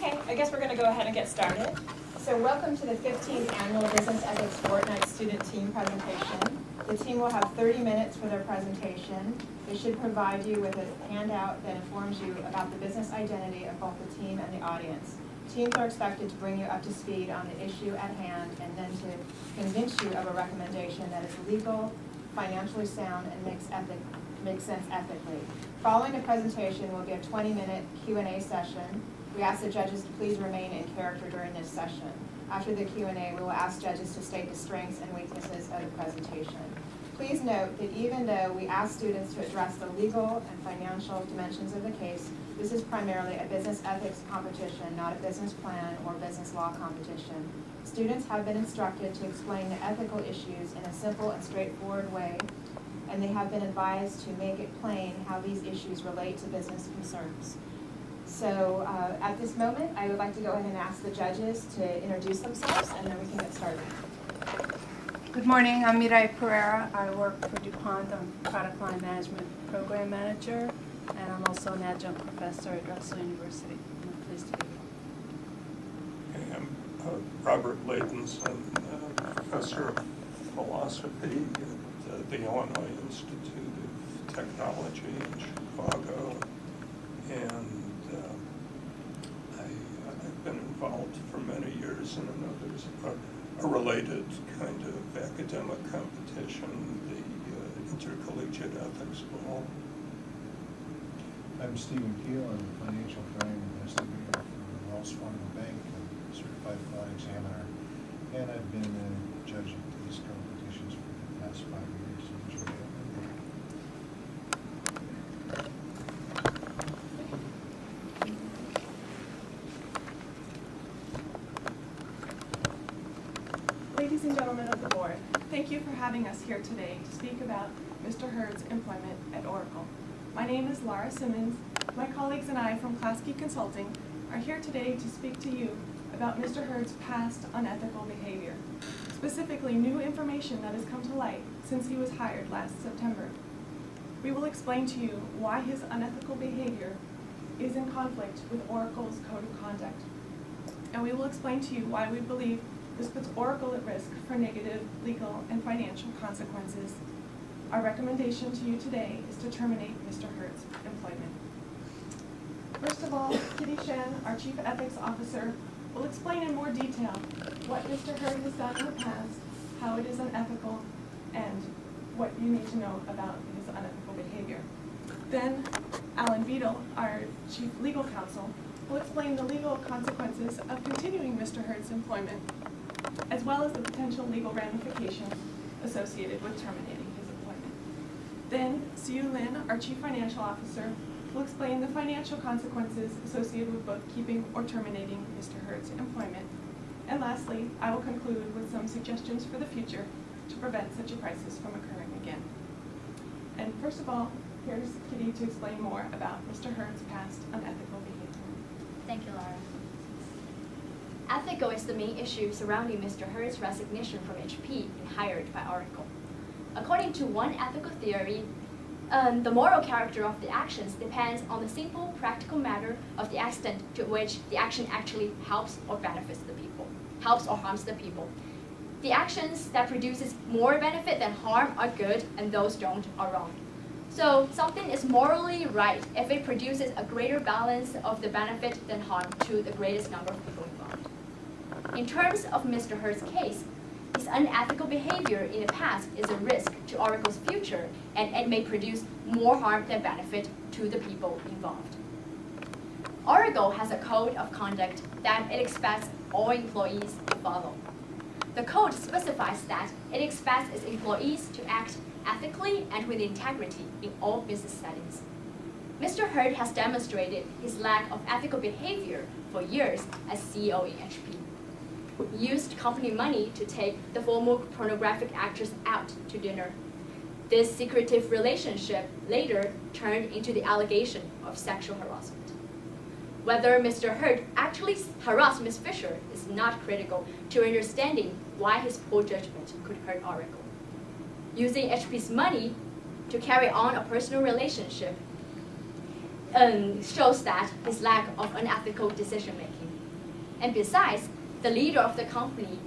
Okay, I guess we're going to go ahead and get started. So welcome to the 15th Annual Business Ethics Fortnight Student Team Presentation. The team will have 30 minutes for their presentation. They should provide you with a handout that informs you about the business identity of both the team and the audience. Teams are expected to bring you up to speed on the issue at hand and then to convince you of a recommendation that is legal, financially sound, and makes sense ethically. Following the presentation will be a 20-minute Q&A session. We ask the judges to please remain in character during this session. After the Q&A, we will ask judges to state the strengths and weaknesses of the presentation. Please note that even though we ask students to address the legal and financial dimensions of the case, this is primarily a business ethics competition, not a business plan or business law competition. Students have been instructed to explain the ethical issues in a simple and straightforward way, and they have been advised to make it plain how these issues relate to business concerns. So at this moment, I would like to go ahead and ask the judges to introduce themselves, and then we can get started. Good morning, I'm Mirai Pereira. I work for DuPont. I'm Product Line Management Program Manager, and I'm also an adjunct professor at Drexel University. I'm pleased to be here. I'm Robert Laytonson, Professor of Philosophy at the Illinois Institute of Technology in Chicago, and I've been involved for many years, and I know there's a related kind of academic competition, the Intercollegiate Ethics Bowl. I'm Stephen Keel. I'm a financial crime investigator for Wells Fargo Bank. I'm a certified fraud examiner, and I've been a judge at these competitions for the past 5 years in Japan. Ladies and gentlemen of the board, thank you for having us here today to speak about Mr. Hurd's employment at Oracle. My name is Laura Simmons. My colleagues and I from Klasky Consulting are here today to speak to you about Mr. Hurd's past unethical behavior, specifically new information that has come to light since he was hired last September. We will explain to you why his unethical behavior is in conflict with Oracle's Code of Conduct, and we will explain to you why we believe this puts Oracle at risk for negative legal and financial consequences. Our recommendation to you today is to terminate Mr. Hurd's employment. First of all, Kitty Shen, our Chief Ethics Officer, will explain in more detail what Mr. Hurd has done in the past, how it is unethical, and what you need to know about his unethical behavior. Then, Alan Beadle, our Chief Legal Counsel, will explain the legal consequences of continuing Mr. Hurd's employment, as well as the potential legal ramifications associated with terminating his employment. Then, Siu Lin, our Chief Financial Officer, will explain the financial consequences associated with both keeping or terminating Mr. Hurd's employment. And lastly, I will conclude with some suggestions for the future to prevent such a crisis from occurring again. And first of all, here's Kitty to explain more about Mr. Hurd's past unethical behavior. Thank you, Laura. Ethical is the main issue surrounding Mr. Hurd's resignation from HP and hired by Oracle. According to one ethical theory, the moral character of the actions depends on the simple, practical matter of the extent to which the action actually helps or benefits the people, helps or harms the people. The actions that produces more benefit than harm are good, and those don't are wrong. So something is morally right if it produces a greater balance of the benefit than harm to the greatest number of people involved. In terms of Mr. Hurd's case, his unethical behavior in the past is a risk to Oracle's future, and it may produce more harm than benefit to the people involved. Oracle has a code of conduct that it expects all employees to follow. The code specifies that it expects its employees to act ethically and with integrity in all business settings. Mr. Hurd has demonstrated his lack of ethical behavior for years as CEO in HP. He used company money to take the former pornographic actress out to dinner. This secretive relationship later turned into the allegation of sexual harassment. Whether Mr. Hurd actually harassed Ms. Fisher is not critical to understanding why his poor judgment could hurt Oracle. Using HP's money to carry on a personal relationship shows that his lack of unethical decision making. And besides, the leader of the company,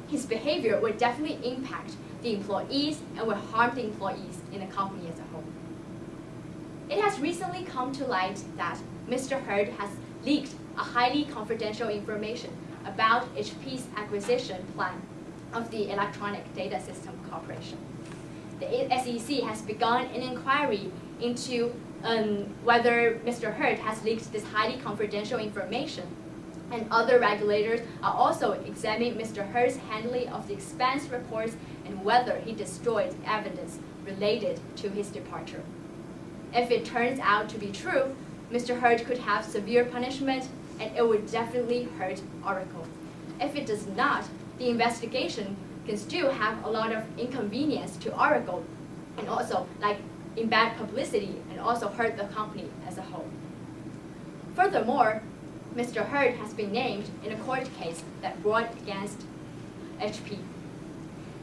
his behavior would definitely impact the employees and will harm the employees in the company as a whole. It has recently come to light that Mr. Hurd has leaked a highly confidential information about HP's acquisition plan of the Electronic Data System Corporation. The SEC has begun an inquiry into whether Mr. Hurd has leaked this highly confidential information, and other regulators are also examining Mr. Hurd's handling of the expense reports and whether he destroyed evidence related to his departure. If it turns out to be true, Mr. Hurd could have severe punishment, and it would definitely hurt Oracle. If it does not, the investigation can still have a lot of inconvenience to Oracle, and also in bad publicity, and also hurt the company as a whole. Furthermore, Mr. Hurd has been named in a court case that brought against HP.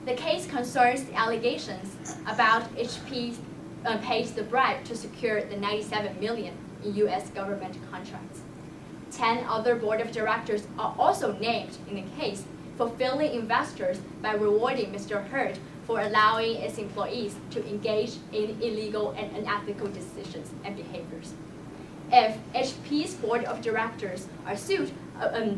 The case concerns the allegations about HP paid the bribe to secure the $97 million in U.S. government contracts. 10 other board of directors are also named in the case, fulfilling investors by rewarding Mr. Hurd for allowing its employees to engage in illegal and unethical decisions and behaviors. If HP's board of directors are sued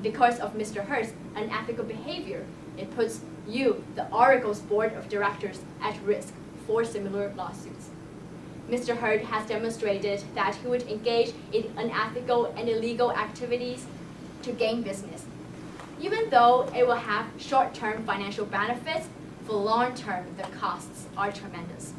because of Mr. Hurd's unethical behavior, it puts you, the Oracle's board of directors, at risk for similar lawsuits. Mr. Hurd has demonstrated that he would engage in unethical and illegal activities to gain business. Even though it will have short-term financial benefits, for long-term the costs are tremendous.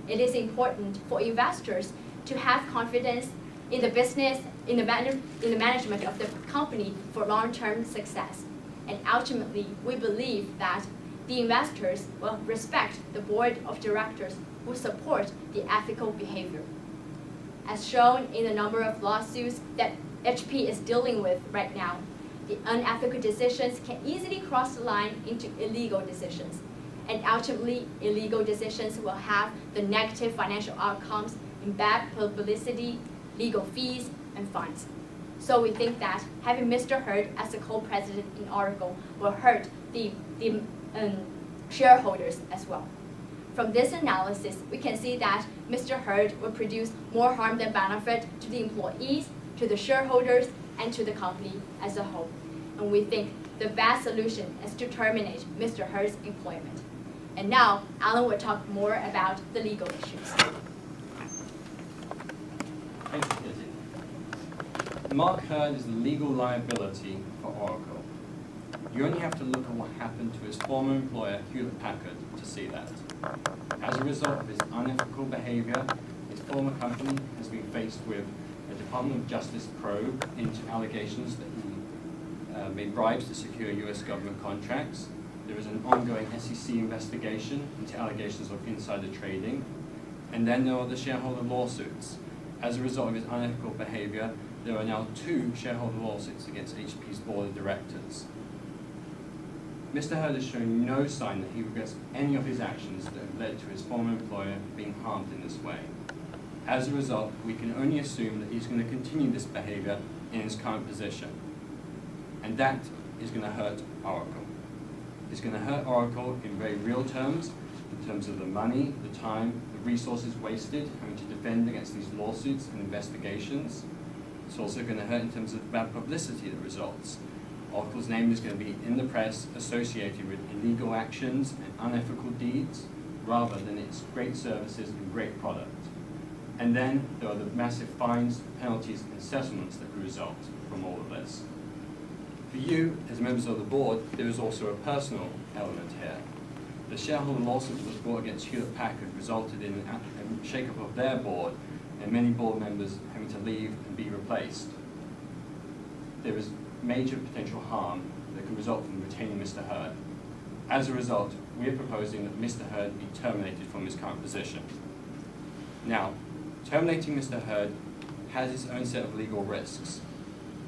It is important for investors to have confidence in the business, in the management of the company for long-term success. And ultimately, we believe that the investors will respect the board of directors who support the ethical behavior. As shown in the number of lawsuits that HP is dealing with right now, the unethical decisions can easily cross the line into illegal decisions. And ultimately, illegal decisions will have the negative financial outcomes in bad publicity, legal fees, and fines. So we think that having Mr. Hurd as the co-president in Oracle will hurt the shareholders as well. From this analysis, we can see that Mr. Hurd will produce more harm than benefit to the employees, to the shareholders, and to the company as a whole. And we think the best solution is to terminate Mr. Hurd's employment. And now, Alan will talk more about the legal issues. Thank you, Kitty. Mark Hurd is the legal liability for Oracle. You only have to look at what happened to his former employer, Hewlett-Packard, to see that. As a result of his unethical behavior, his former company has been faced with a Department of Justice probe into allegations that he made bribes to secure U.S. government contracts. There is an ongoing SEC investigation into allegations of insider trading. And then there are the shareholder lawsuits. As a result of his unethical behavior, there are now 2 shareholder lawsuits against HP's board of directors. Mr. Hurd has shown no sign that he regrets any of his actions that have led to his former employer being harmed in this way. As a result, we can only assume that he's going to continue this behavior in his current position. And that is going to hurt Oracle. It's going to hurt Oracle in very real terms, in terms of the money, the time, the resources wasted having to defend against these lawsuits and investigations. It's also going to hurt in terms of the bad publicity that results. Oracle's name is going to be in the press associated with illegal actions and unethical deeds, rather than its great services and great product. And then there are the massive fines, penalties, and settlements that could result from all of this. For you, as members of the board, there is also a personal element here. The shareholder lawsuit that was brought against Hewlett-Packard resulted in a shake-up of their board and many board members having to leave and be replaced. There is major potential harm that could result from retaining Mr. Hurd. As a result, we are proposing that Mr. Hurd be terminated from his current position. Now, terminating Mr. Hurd has its own set of legal risks.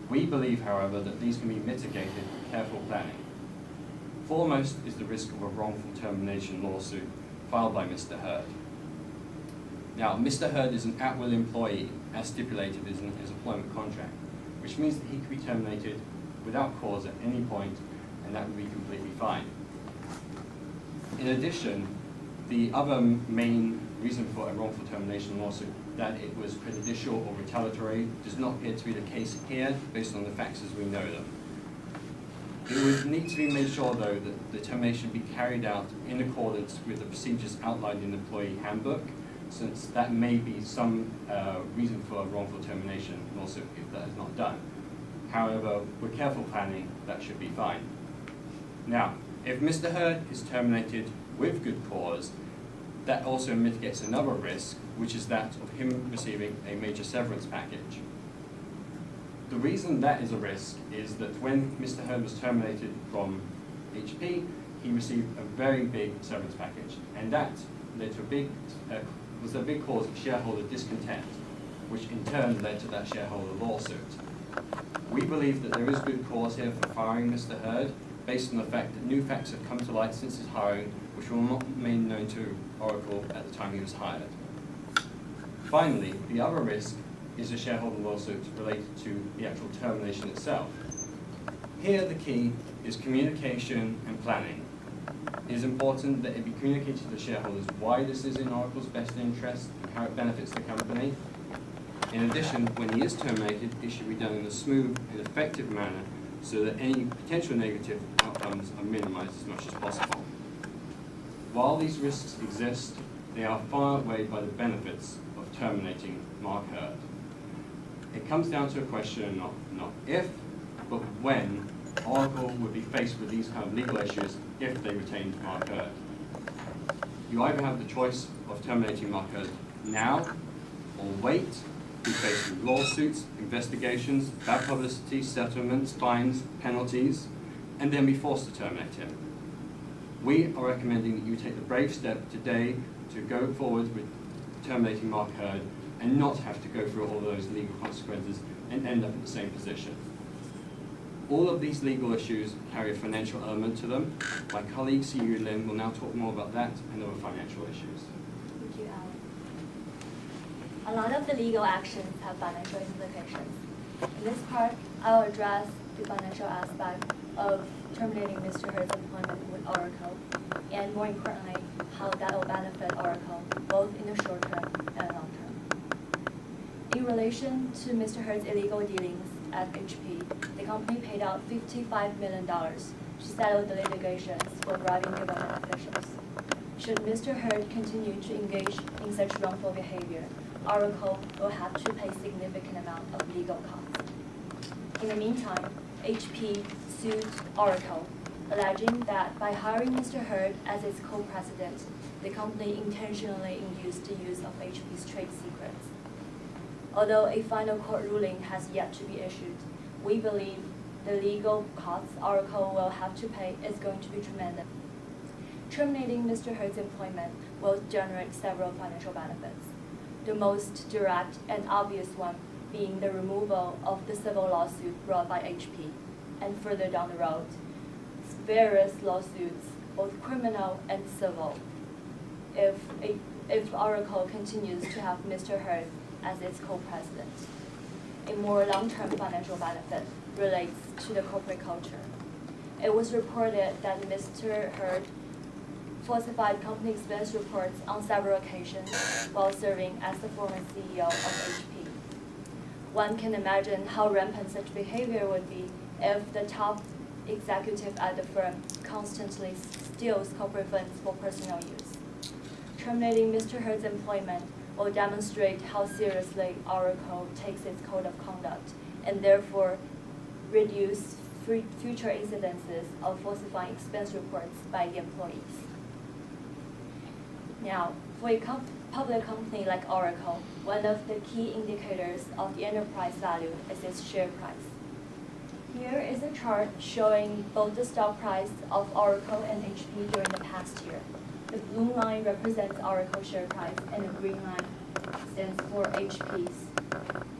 We believe, however, that these can be mitigated with careful planning. Foremost is the risk of a wrongful termination lawsuit filed by Mr. Hurd. Now, Mr. Hurd is an at-will employee, as stipulated in his employment contract, which means that he could be terminated without cause at any point, and that would be completely fine. In addition, the other main reason for a wrongful termination lawsuit, that it was prejudicial or retaliatory, does not appear to be the case here, based on the facts as we know them. It would need to be made sure, though, that the termination be carried out in accordance with the procedures outlined in the employee handbook, since that may be some reason for a wrongful termination lawsuit if that is not done. However, with careful planning, that should be fine. Now, if Mr. Hurd is terminated with good cause, that also mitigates another risk, which is that of him receiving a major severance package. The reason that is a risk is that when Mr. Hurd was terminated from HP, he received a very big severance package, and that led to was a big cause of shareholder discontent, which in turn led to that shareholder lawsuit. We believe that there is good cause here for firing Mr. Hurd, based on the fact that new facts have come to light since his hiring, which were not made known to Oracle at the time he was hired. Finally, the other risk is a shareholder lawsuit related to the actual termination itself. Here the key is communication and planning. It is important that it be communicated to the shareholders why this is in Oracle's best interest and how it benefits the company. In addition, when he is terminated, it should be done in a smooth and effective manner so that any potential negative outcomes are minimized as much as possible. While these risks exist, they are far outweighed by the benefits of terminating Mark Hurd. It comes down to a question not if, but when Oracle would be faced with these kind of legal issues if they retained Mark Hurd. You either have the choice of terminating Mark Hurd now, or wait, be faced with lawsuits, investigations, bad publicity, settlements, fines, penalties, and then be forced to terminate him. We are recommending that you take the brave step today to go forward with terminating Mark Hurd and not have to go through all those legal consequences and end up in the same position. All of these legal issues carry a financial element to them. My colleague, C.U. Lin, will now talk more about that and other financial issues. Thank you, Alan. A lot of the legal actions have financial implications. In this part, I'll address the financial aspect of terminating Mr. Hurd's employment with Oracle, and more importantly, how that will benefit Oracle, both in the short term and long term. In relation to Mr. Hurd's illegal dealings at HP, the company paid out $55 million to settle the litigations for bribing government officials. Should Mr. Hurd continue to engage in such wrongful behavior, Oracle will have to pay significant amount of legal costs. In the meantime, HP sued Oracle, alleging that by hiring Mr. Hurd as its co-president, the company intentionally induced the use of HP's trade secrets. Although a final court ruling has yet to be issued, we believe the legal costs Oracle will have to pay is going to be tremendous. Terminating Mr. Hurd's employment will generate several financial benefits. The most direct and obvious one being the removal of the civil lawsuit brought by HP, and further down the road, various lawsuits, both criminal and civil, if Oracle continues to have Mr. Hurd as its co-president. A more long-term financial benefit relates to the corporate culture. It was reported that Mr. Hurd falsified company expense reports on several occasions while serving as the former CEO of HP. One can imagine how rampant such behavior would be if the top executive at the firm constantly steals corporate funds for personal use. Terminating Mr. Hurd's employment will demonstrate how seriously Oracle takes its code of conduct and therefore reduce future incidences of falsifying expense reports by the employees. Now, for a public company like Oracle, one of the key indicators of the enterprise value is its share price. Here is a chart showing both the stock price of Oracle and HP during the past year. The blue line represents Oracle's share price and the green line stands for HP's.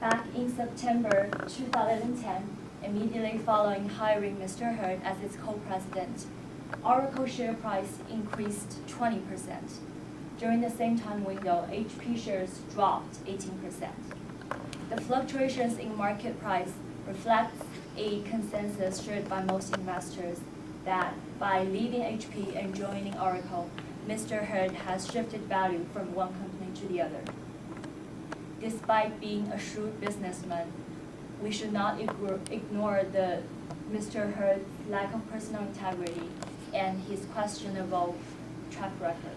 Back in September 2010, immediately following hiring Mr. Hurd as its co-president, Oracle's share price increased 20%. During the same time window, HP shares dropped 18%. The fluctuations in market price reflects a consensus shared by most investors that by leaving HP and joining Oracle, Mr. Hurd has shifted value from one company to the other. Despite being a shrewd businessman, we should not ignore Mr. Hurd's lack of personal integrity and his questionable track record.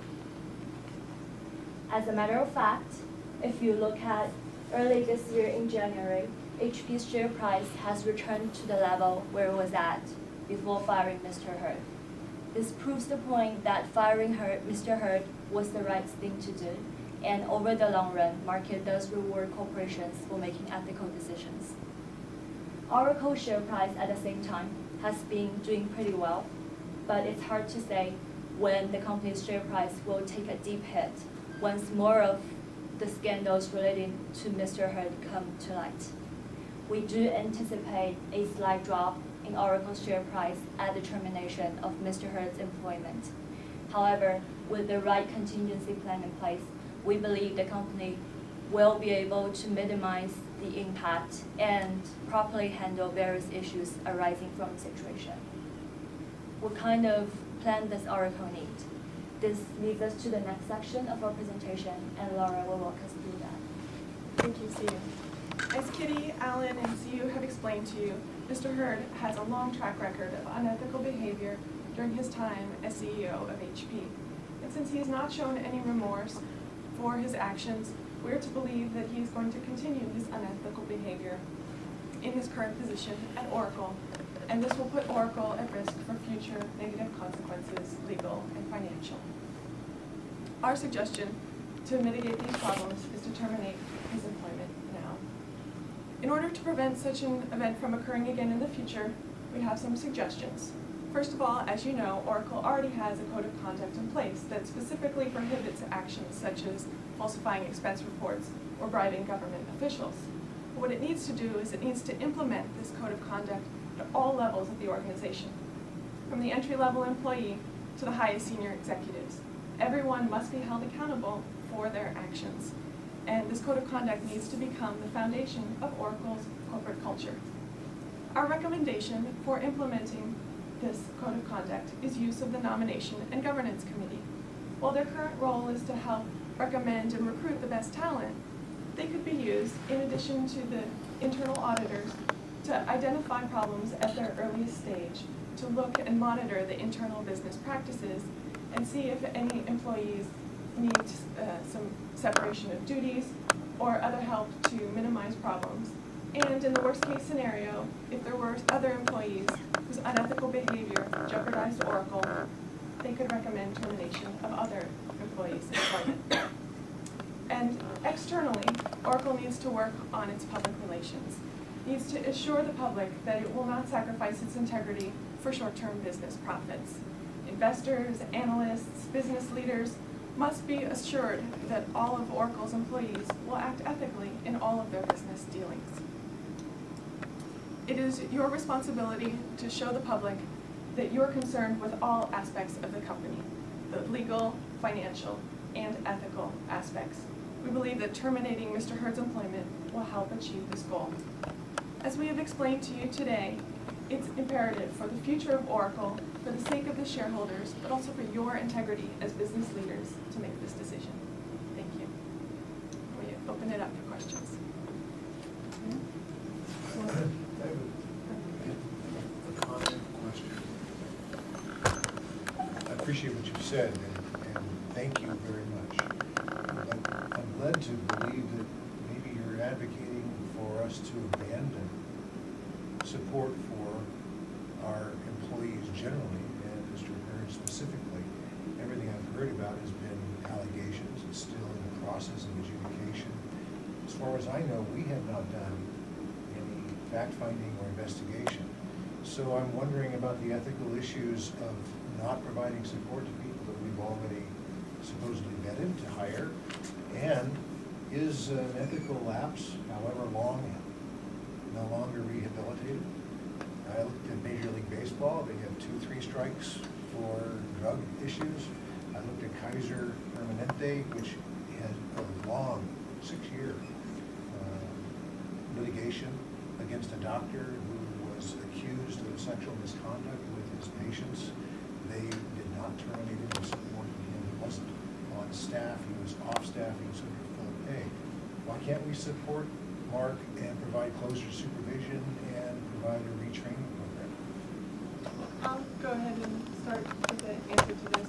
As a matter of fact, if you look at early this year in January, HP's share price has returned to the level where it was at before firing Mr. Hurd. This proves the point that firing Mr. Hurd was the right thing to do, and over the long run, market does reward corporations for making ethical decisions. Oracle's share price at the same time has been doing pretty well, but it's hard to say when the company's share price will take a deep hit once more of the scandals relating to Mr. Hurd come to light. We do anticipate a slight drop in Oracle's share price at the termination of Mr. Hurd's employment. However, with the right contingency plan in place, we believe the company will be able to minimize the impact and properly handle various issues arising from the situation. What kind of plan does Oracle need? This leads us to the next section of our presentation, and Laura will walk us through that. Thank you, Siu. As Kitty, Alan, and Siu have explained to you, Mr. Hurd has a long track record of unethical behavior during his time as CEO of HP. And since he has not shown any remorse for his actions, we're to believe that he is going to continue his unethical behavior in his current position at Oracle, and this will put Oracle at risk for future negative consequences, legal and financial. Our suggestion to mitigate these problems is to terminate his employment now. In order to prevent such an event from occurring again in the future, we have some suggestions. First of all, as you know, Oracle already has a code of conduct in place that specifically prohibits actions such as falsifying expense reports or bribing government officials. But what it needs to do is it needs to implement this code of conduct at all levels of the organization, from the entry-level employee to the highest senior executives. Everyone must be held accountable for their actions, and this code of conduct needs to become the foundation of Oracle's corporate culture. Our recommendation for implementing this code of conduct is use of the Nomination and Governance Committee. While their current role is to help recommend and recruit the best talent, they could be used, in addition to the internal auditors, to identify problems at their earliest stage, to look and monitor the internal business practices, and see if any employees need some separation of duties or other help to minimize problems. And in the worst case scenario, if there were other employees whose unethical behavior jeopardized Oracle, they could recommend termination of other employees' employment. And externally, Oracle needs to work on its public relations, needs to assure the public that it will not sacrifice its integrity for short-term business profits. Investors, analysts, business leaders must be assured that all of Oracle's employees will act ethically in all of their business dealings. It is your responsibility to show the public that you're concerned with all aspects of the company, the legal, financial, and ethical aspects. We believe that terminating Mr. Hurd's employment will help achieve this goal. As we have explained to you today, it's imperative for the future of Oracle, for the sake of the shareholders, but also for your integrity as business leaders to make this decision. Thank you. We open it up for questions. I have a comment, question. I appreciate what you've said, and thank you very much. But I'm led to believe that maybe you're advocating for us to abandon support for our employees generally, and Mr. Hurd specifically. Everything I've heard about has been allegations. It's still in the process of adjudication. As far as I know, we have not done any fact-finding or investigation. So I'm wondering about the ethical issues of not providing support to people that we've already supposedly vetted to hire, and is an ethical lapse, however long, no longer rehabilitated? I looked at Major League Baseball. They have 2-3 strikes for drug issues. I looked at Kaiser Permanente, which has a long 6-year litigation against a doctor who was accused of sexual misconduct with his patients. They did not terminate him or support him. He wasn't on staff, he was off staff, he was under full pay. Why can't we support Mark and provide closer supervision and provide a retraining program? I'll go ahead and start with the answer to this.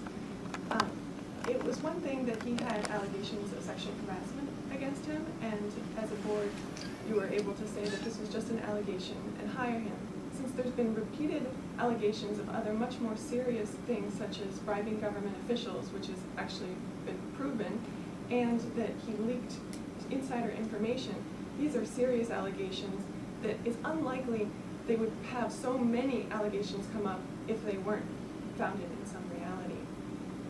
It was one thing that he had allegations of sexual harassment against him, and as a board, you were able to say that this was just an allegation and hire him. Since there's been repeated allegations of other much more serious things, such as bribing government officials, which has actually been proven, and that he leaked insider information, these are serious allegations that it's unlikely they would have so many allegations come up if they weren't founded in some reality.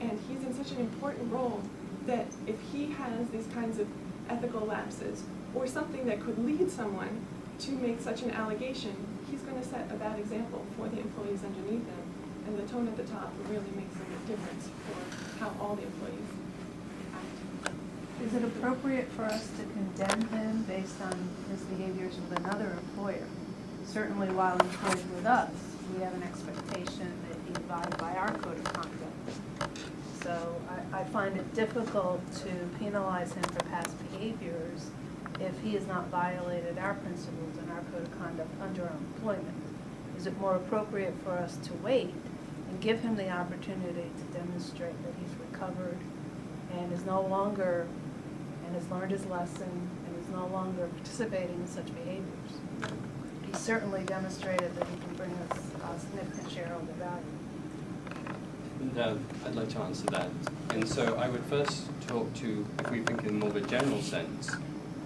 And he's in such an important role that if he has these kinds of ethical lapses or something that could lead someone to make such an allegation, he's going to set a bad example for the employees underneath him. And the tone at the top really makes a difference for how all the employees act. Is it appropriate for us to condemn him based on his behaviors with another employer? Certainly while employed with us, we have an expectation that he abide by our code of conduct. So I find it difficult to penalize him for past behaviors if he has not violated our principles and our code of conduct under our employment. Is it more appropriate for us to wait and give him the opportunity to demonstrate that he's recovered and is no longer, and has learned his lesson and is no longer participating in such behaviors? He certainly demonstrated that he can bring us a significant shareholder value. I'd like to answer that. And so I would first talk to, if we think in more of a general sense,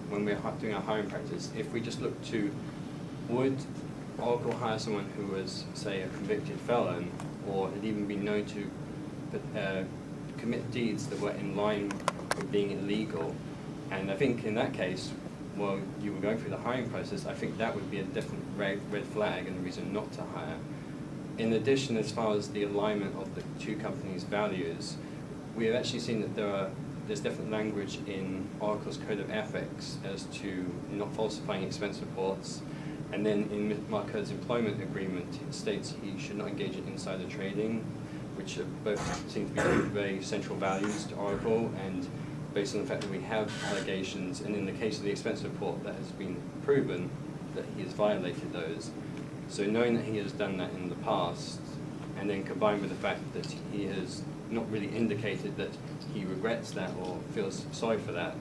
when we're doing our hiring practice, if we just look to, would Oracle hire someone who was, say, a convicted felon, or had even been known to commit deeds that were in line with being illegal? And I think in that case, while you were going through the hiring process, I think that would be a definite red flag and a reason not to hire. In addition, as far as the alignment of the two companies' values, we have actually seen that there's definite language in Oracle's code of ethics as to not falsifying expense reports. And then in Mark Hurd's employment agreement, it states he should not engage in insider trading, which both seem to be very central values to Oracle. And based on the fact that we have allegations, and in the case of the expense report, that has been proven that he has violated those. So knowing that he has done that in the past, and then combined with the fact that he has not really indicated that he regrets that or feels sorry for that,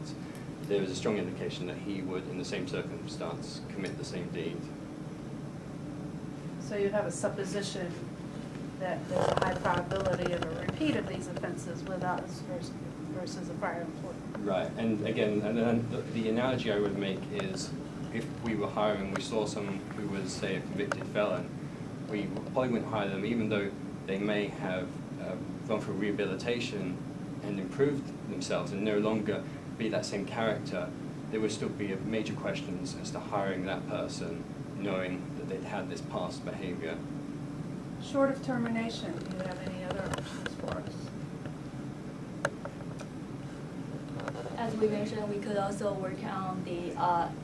there is a strong indication that he would, in the same circumstance, commit the same deed. So you have a supposition that there's a high probability of a repeat of these offenses with us versus a prior employer. Right, and again, and then the analogy I would make is, if we were hiring, we saw someone who was, say, a convicted felon, we probably wouldn't hire them, even though they may have gone through rehabilitation and improved themselves and no longer be that same character. There would still be major questions as to hiring that person, knowing that they'd had this past behavior. Short of termination, do you have any other options for us? As we mentioned, we could also work on the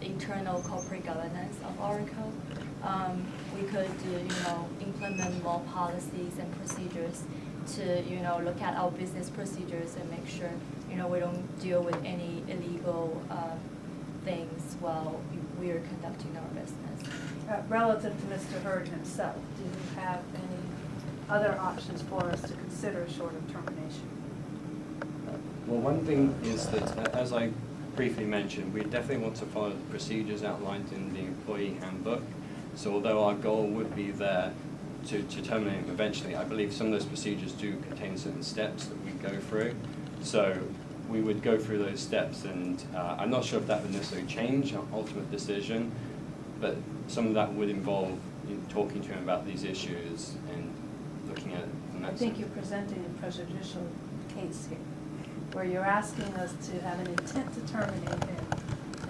internal corporate governance of Oracle. We could, implement more policies and procedures to, look at our business procedures and make sure, we don't deal with any illegal things while we are conducting our business. Relative to Mr. Hurd himself, do you have any other options for us to consider short of termination? Well, one thing is that, as I briefly mentioned, we definitely want to follow the procedures outlined in the employee handbook. So although our goal would be there to terminate him eventually, I believe some of those procedures do contain certain steps that we go through. So we would go through those steps, and I'm not sure if that would necessarily change our ultimate decision, but some of that would involve talking to him about these issues and looking at it from that I think you're presenting a prejudicial case here, where you're asking us to have an intent to terminate him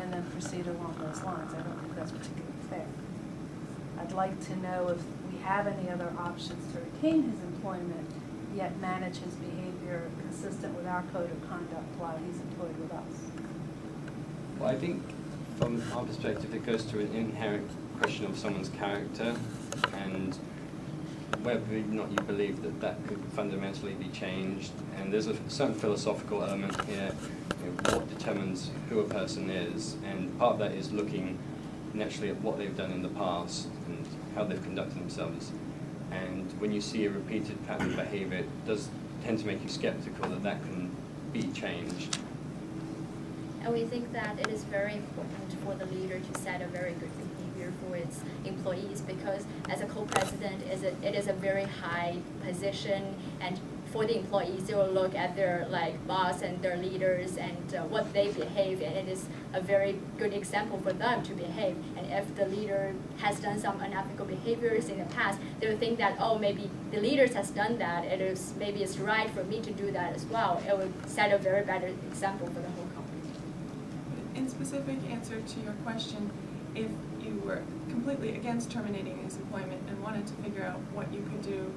and then proceed along those lines. I don't think that's particularly fair. I'd like to know if we have any other options to retain his employment yet manage his behavior consistent with our code of conduct while he's employed with us? Well, I think from our perspective, it goes to an inherent question of someone's character and whether or not you believe that that could fundamentally be changed. And there's a certain philosophical element here, what determines who a person is, and part of that is looking naturally at what they've done in the past and how they've conducted themselves. And when you see a repeated pattern of behavior, it does tend to make you skeptical that that can be changed. And we think that it is very important for the leader to set a very good behavior for its employees, because as a co-president, it is a very high position, and for the employees, they will look at their boss and their leaders and what they behave, and it is a very good example for them to behave. And if the leader has done some unethical behaviors in the past, they will think that, oh, maybe the leaders has done that, maybe it's right for me to do that as well. It would set a very better example for the whole company. In specific answer to your question, if you were completely against terminating his employment and wanted to figure out what you could do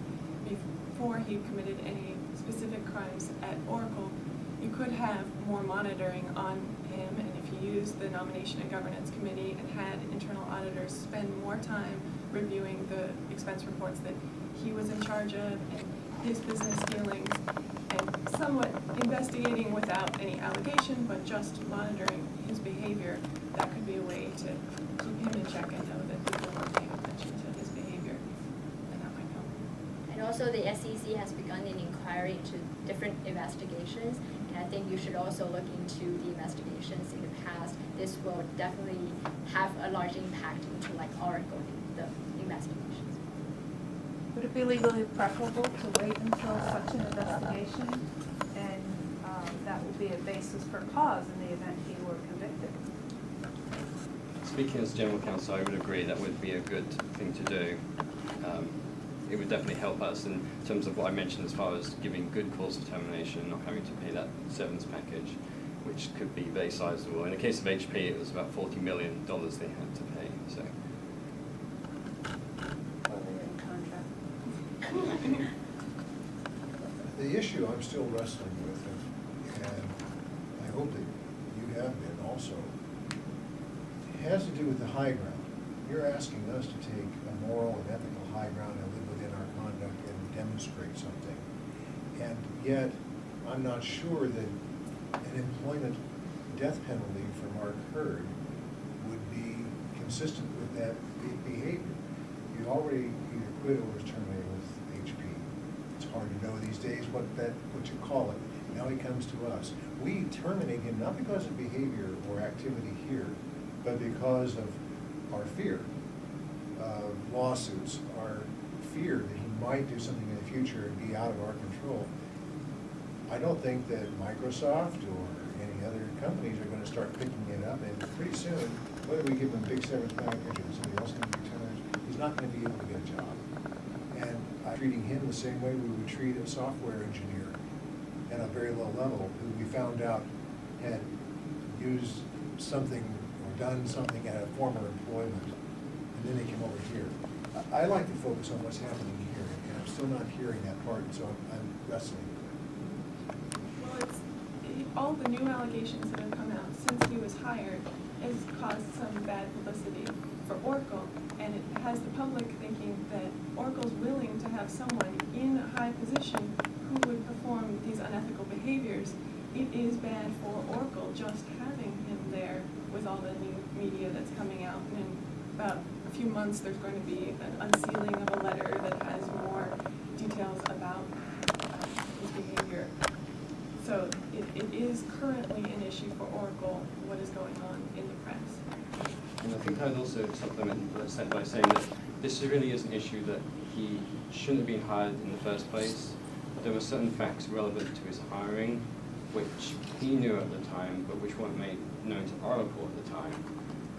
before he committed any specific crimes at Oracle, you could have more monitoring on him, and if you used the Nomination and Governance Committee and had internal auditors spend more time reviewing the expense reports that he was in charge of and his business dealings, and somewhat investigating without any allegation, but just monitoring his behavior, that could be a way to keep him in check and know that people are paying attention to his behavior, and that might help. And also the SEC has begun an inquiry into different investigations, and I think you should also look into the investigations in the past. This will definitely have a large impact into Oracle, the investigations. Would it be legally preferable to wait until such an investigation, and that would be a basis for cause in the event he were convicted? Speaking as general counsel, I would agree that would be a good thing to do. It would definitely help us in terms of what I mentioned as far as giving good cause of termination and not having to pay that severance package, which could be very sizable. In the case of HP, it was about $40 million they had to pay. So. The issue I'm still wrestling with, and I hope that you have been also, has to do with the high ground. You're asking us to take a moral and ethical high ground and live within our conduct and demonstrate something. And yet, I'm not sure that an employment death penalty for Mark Hurd would be consistent with that behavior. You already either quit or was terminated with HP. It's hard to know these days what you call it. Now he comes to us. We terminate him not because of behavior or activity here, but because of our fear of lawsuits, our fear that he might do something in the future and be out of our control. I don't think that Microsoft or any other companies are going to start picking it up, and pretty soon, whether we give him a big severance package or somebody else can be terminated, he's not going to be able to get a job. And I'm treating him the same way we would treat a software engineer at a very low level who we found out had used something or done something at a former employment, and then they came over here. I like to focus on what's happening here, and I'm still not hearing that part, so I'm wrestling with it. Well, all the new allegations that have come out since he was hired has caused some bad publicity for Oracle, and it has the public thinking that Oracle's willing to have someone in a high position who would perform these unethical behaviors. It is bad for Oracle just having him there with all the new media that's coming out. And in about a few months, there's going to be an unsealing of a letter that has more details about his behavior. So it is currently an issue for Oracle, what is going on in the press. And I think I'd also supplement that by saying that this really is an issue that he shouldn't have been hired in the first place. There were certain facts relevant to his hiring which he knew at the time, but which weren't made known to Oracle at the time.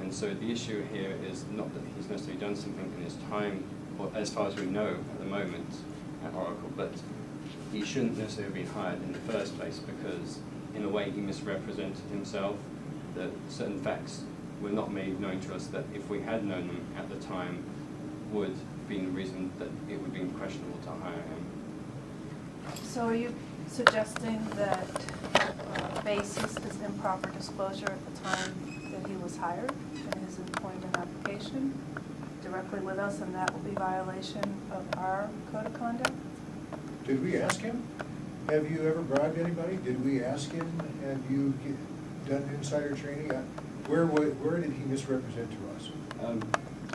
And so the issue here is not that he's necessarily done something in his time, or as far as we know at the moment at Oracle, but he shouldn't necessarily have been hired in the first place because, in a way, he misrepresented himself, that certain facts were not made known to us that if we had known them at the time would have been the reason that it would have been questionable to hire him. So are you suggesting that basis is improper disclosure at the time that he was hired in his employment application directly with us, and that will be violation of our code of conduct? Did we ask him? Have you ever bribed anybody? Did we ask him? Have you done insider training? Where did he misrepresent to us?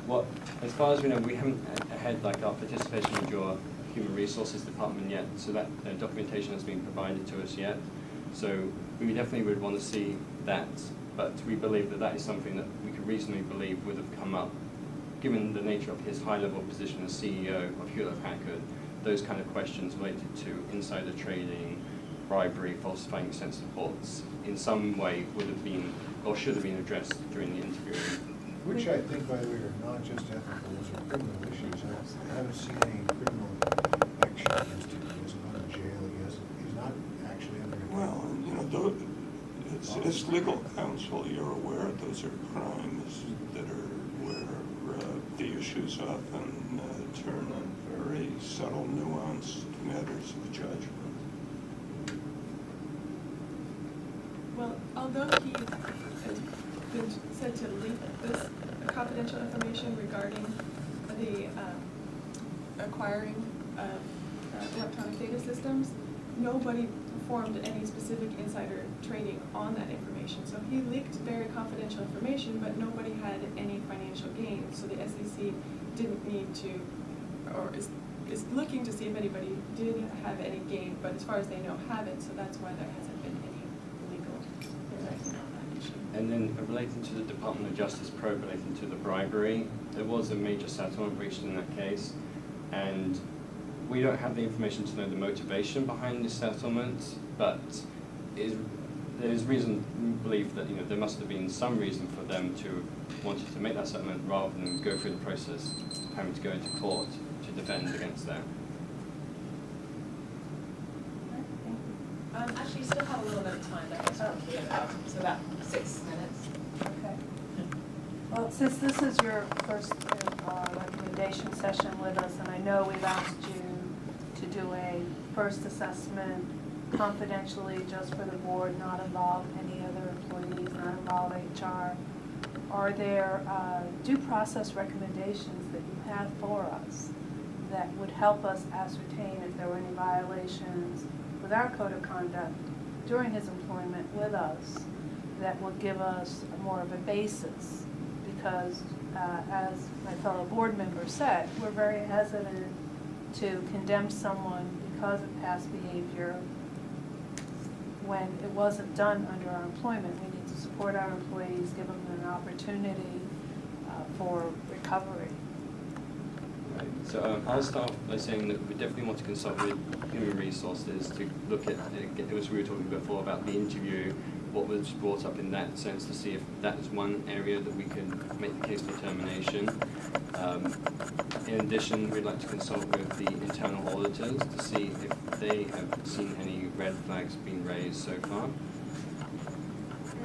Well, as far as we know, we haven't had like our participation with your human resources department yet, so that documentation has been provided to us yet. So we definitely would want to see that, but we believe that that is something that we could reasonably believe would have come up, given the nature of his high-level position as CEO of Hewlett-Packard. Those kind of questions related to insider trading, bribery, falsifying expense reports, in some way would have been or should have been addressed during the interview. Which I think, by the way, are not just ethical, those are criminal issues. I haven't seen any criminal action against him. He isn't in jail. He's not actually under a Well, you know, as legal counsel, you're aware those are crimes that are where the issues often turn on very subtle, nuanced matters of judgment. Well, although he has been said to leak this confidential information regarding the acquiring of electronic data systems, nobody performed any specific insider trading on that information. So he leaked very confidential information, but nobody had any financial gain. So the SEC didn't need to, or is looking to see if anybody did have any gain, but as far as they know, haven't. So that's why there hasn't been any legal direction on that issue. And then relating to the Department of Justice probe relating to the bribery, there was a major settlement reached in that case, and we don't have the information to know the motivation behind this settlement, but there's reason to believe that there must have been some reason for them to wanted to make that settlement rather than go through the process of having to go into court to defend against that. Actually, you still have a little bit of time, I guess, so about 6 minutes. Okay. Well, since this is your first recommendation session with us, and I know we've asked you to do a first assessment confidentially just for the board, not involve any other employees, not involve HR, are there due process recommendations that you have for us that would help us ascertain if there were any violations with our code of conduct during his employment with us that would give us more of a basis? Because as my fellow board member said, we're very hesitant to condemn someone because of past behavior when it wasn't done under our employment. We need to support our employees, give them an opportunity for recovery. Right. So I'll start by saying that we definitely want to consult with human resources to look at, as we were talking before about the interview, what was brought up in that sense, to see if that is one area that we can make the case for termination. In addition, we'd like to consult with the internal auditors to see if they have seen any red flags being raised so far.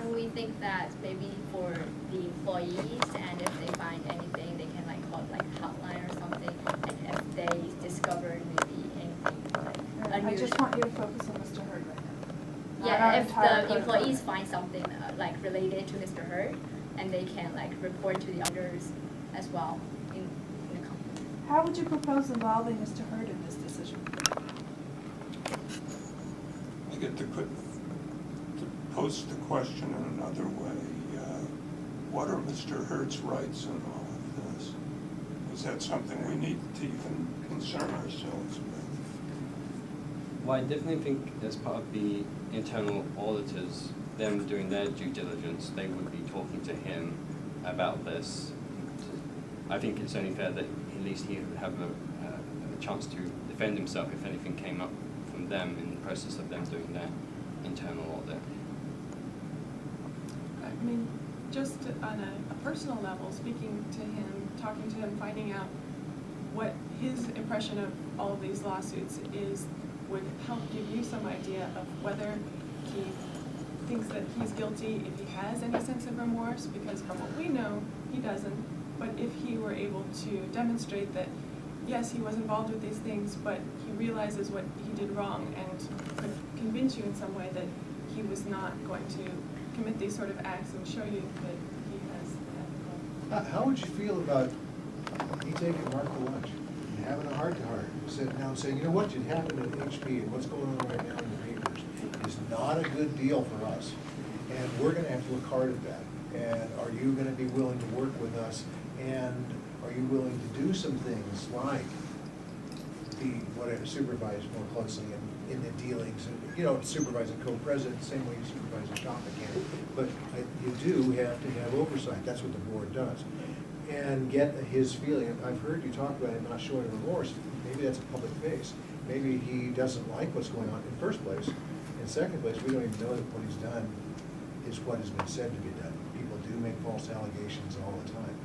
And we think that maybe for the employees, and if they find anything, they can call it hotline or something, and if they discover maybe anything unusual. I just want you to focus on Mr. Hurd right now. Yeah, if the employees find something related to Mr. Hurd, and they can report to the others as well in the company. How would you propose involving Mr. Hurd in this decision? I get to pose the question in another way. What are Mr. Hurd's rights in all of this? Is that something we need to even concern ourselves with? Well, I definitely think as part of the internal auditors, them doing their due diligence, they would be talking to him about this. I think it's only fair that at least he would have a chance to defend himself if anything came up from them in the process of them doing their internal audit. I mean, just on a personal level, speaking to him, talking to him, finding out what his impression of all of these lawsuits is would help give you some idea of whether he thinks that he's guilty, if he has any sense of remorse, because from what we know, he doesn't. But if he were able to demonstrate that yes, he was involved with these things, but he realizes what he did wrong and could convince you in some way that he was not going to commit these sort of acts and show you that he has ethical. How would you feel about he taking Mark to lunch and having a heart-to-heart, sitting down and saying, you know what just happened at HP and what's going on right now in the papers is not a good deal for us, and we're going to have to look hard at that. And are you going to be willing to work with us? And are you willing to do some things like be whatever, supervise more closely in the dealings, and, you know, supervise a co-president, same way you supervise a shop mechanic. But you do have to have oversight. That's what the board does. And get his feeling. I've heard you talk about him not showing remorse. Maybe that's a public face. Maybe he doesn't like what's going on in first place. In second place, we don't even know that what he's done is what has been said to be done. People do make false allegations all the time.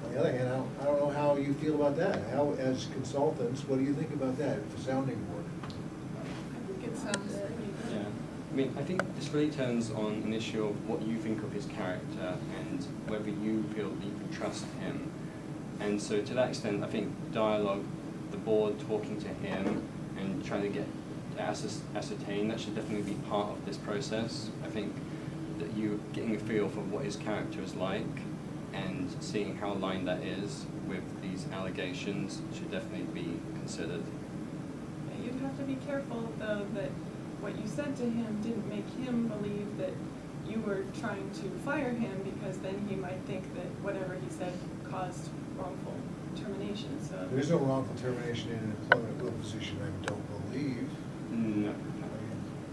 On the other hand, I don't know how you feel about that. How, as consultants, what do you think about that, the sounding board? I think it sounds pretty good. Yeah. I mean, I think this really turns on an issue of what you think of his character and whether you feel that you can trust him. And so to that extent, I think dialogue, the board talking to him and trying to get ascertain, that should definitely be part of this process. I think that you getting a feel for what his character is like and seeing how aligned that is with these allegations should definitely be considered. You'd have to be careful, though, that what you said to him didn't make him believe that you were trying to fire him, because then he might think that whatever he said caused wrongful termination. So There's no wrongful termination in an employment will position, I don't believe. No.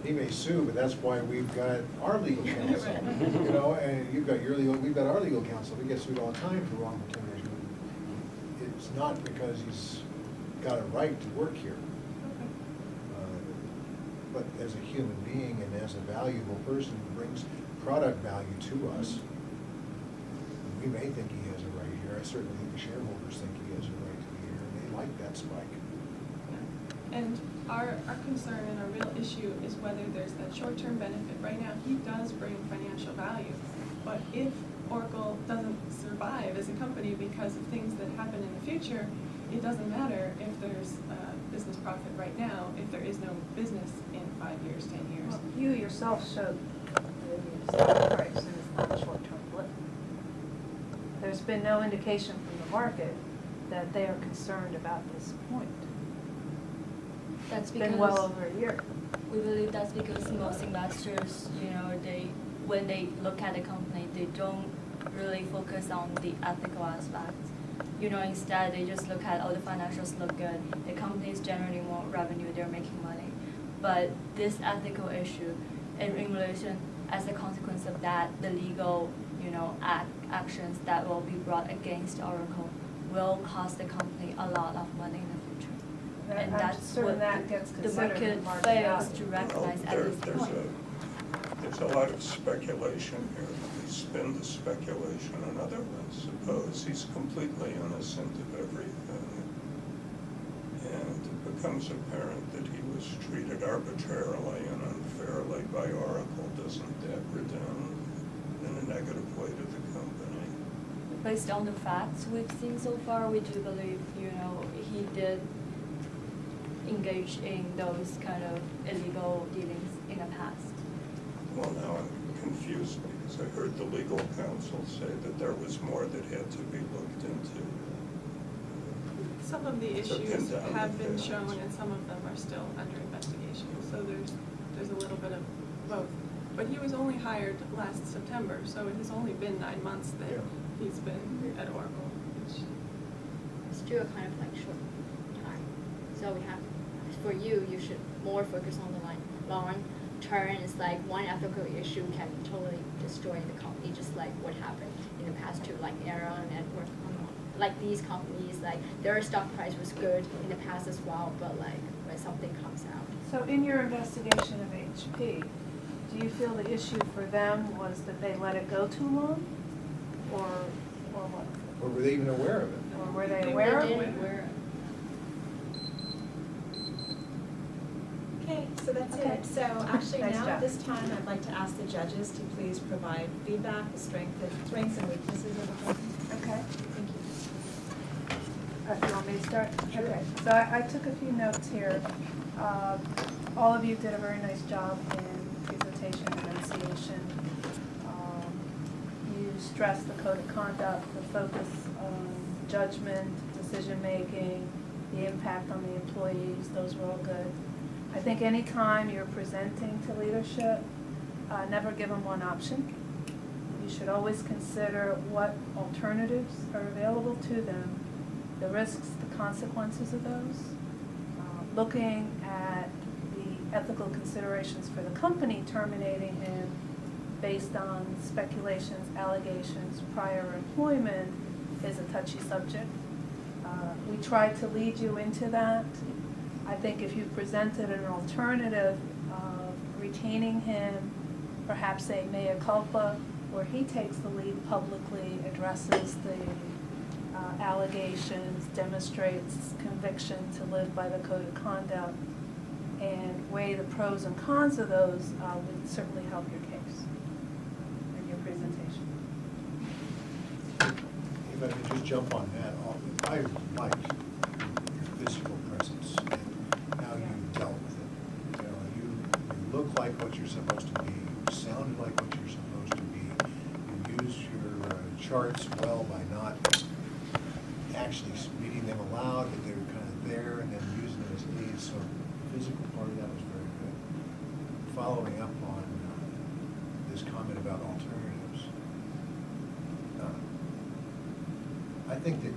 He may sue, but that's why we've got our legal counsel, you know, and you've got your legal, we've got our legal counsel. We get sued all the time for wrongful termination. It's not because he's got a right to work here. But as a human being and as a valuable person who brings product value to us, we may think he has a right here. I certainly think the shareholders think he has a right to be here, and they like that spike. And our concern and our real issue is whether there's that short-term benefit. Right now, he does bring financial value, but if Oracle doesn't survive as a company because of things that happen in the future, it doesn't matter if there's business profit right now if there is no business in 5 years, 10 years. Well, you yourself showed the stock price, and it's not a short-term blip. There's been no indication from the market that they are concerned about this point. That's It's because been well over a year. we believe that's because most investors, when they look at the company, they don't really focus on the ethical aspects. Instead they just look at, oh, the financials look good, the company is generating more revenue, they're making money. But this ethical issue, in relation, as a consequence of that, the legal, actions that will be brought against Oracle will cost the company a lot of money in the future. And that's what that gets the considered in market market fails value. to recognize at this point. There's a lot of speculation here. We spin the speculation another one. Suppose he's completely innocent of everything, and it becomes apparent that he was treated arbitrarily and unfairly by Oracle. Doesn't that redound in a negative way to the company? Based on the facts we've seen so far, we do believe, he did engage in those kind of illegal dealings in the past. Well, now I'm confused because I heard the legal counsel say that there was more that had to be looked into. Some of the So issues pinned down have the been facts. shown, and some of them are still under investigation. So there's a little bit of both. But he was only hired last September, so it has only been 9 months that he's been at Oracle. Still kind of like short time. So we have, for you should more focus on the long term. It's like one ethical issue can totally destroy the company, just like what happened in the past to like Arrow Network. Like these companies, like their stock price was good in the past as well, but like when something comes out. So in your investigation of HP, do you feel the issue for them was that they let it go too long, or what? Or were they even aware of it? Or were they aware of it? Okay, so that's Okay. it. So actually Nice now job. at this time, I'd like to ask the judges to please provide feedback, the strengths and weaknesses of the company. Okay. Thank you. You want me to start? Okay, so I took a few notes here. All of you did a very nice job in presentation and enunciation. You stressed the code of conduct, the focus on judgment, decision-making, the impact on the employees. Those were all good. I think any time you're presenting to leadership, never give them one option. You should always consider what alternatives are available to them, the risks, the consequences of those, looking at the ethical considerations for the company terminating him based on speculations, allegations, prior employment is a touchy subject. We tried to lead you into that. I think if you presented an alternative of retaining him, perhaps a mea culpa, where he takes the lead publicly, addresses the allegations, demonstrates conviction to live by the code of conduct, and weigh the pros and cons of those would certainly help your case and your presentation. If I could just jump on that, I liked your physical presence and how you dealt with it. You know, you look like what you're supposed to be, you sounded like what you're supposed to be, you used your charts well by not actually reading them aloud, but they were kind of there, and then using them as aids. So the physical part of that was very good. Following up on this comment about alternatives, I think that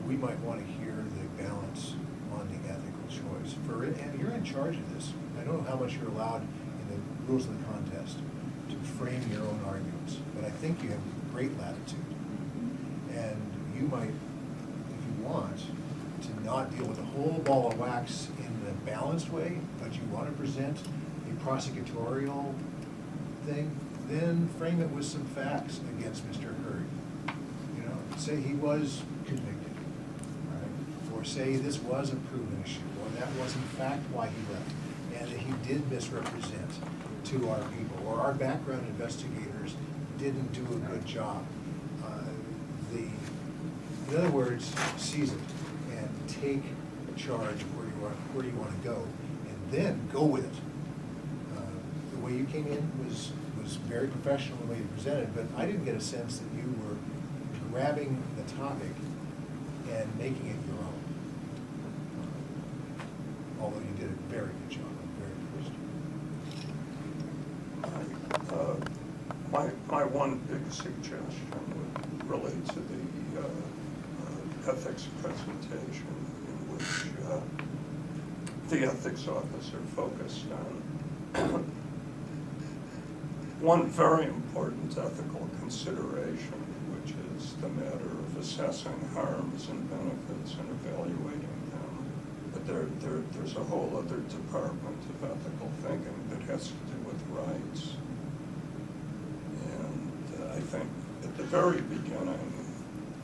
we might want to hear the balance on the ethical choice. And you're in charge of this. I don't know how much you're allowed in the rules of the contest to frame your own arguments, but I think you have great latitude. And you might, if you want, to not deal with a whole ball of wax in the balanced way, but you want to present a prosecutorial thing, then frame it with some facts against Mr. Hurd. You know, say he was convicted, right? Or say this was a proven issue, or that was in fact why he left, and that he did misrepresent to our people, or our background investigators didn't do a good job. In other words, seize it and take charge where you want to go, and then go with it. The way you came in was very professional the way you presented, but I didn't get a sense that you were grabbing the topic and making it your own. Although you did a very good job. I'm very pleased. My one big suggestion would relate to the ethics presentation, in which the ethics officer focused on one very important ethical consideration, which is the matter of assessing harms and benefits and evaluating them. But there's a whole other department of ethical thinking that has to do with rights. And I think at the very beginning,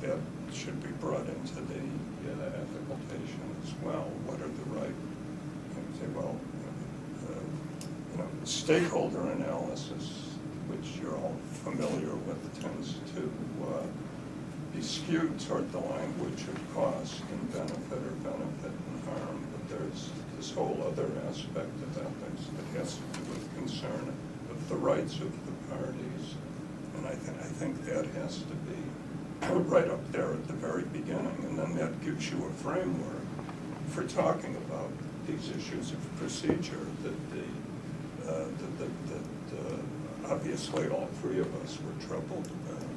that should be brought into the ethical patient as well. What are the right, you say, well, stakeholder analysis, which you're all familiar with, tends to be skewed toward the language of cost and benefit, or benefit and harm. But there's this whole other aspect of ethics that has to do with concern of the rights of the parties. And I think that has to be right up there at the very beginning, and then that gives you a framework for talking about these issues of procedure that obviously all three of us were troubled about.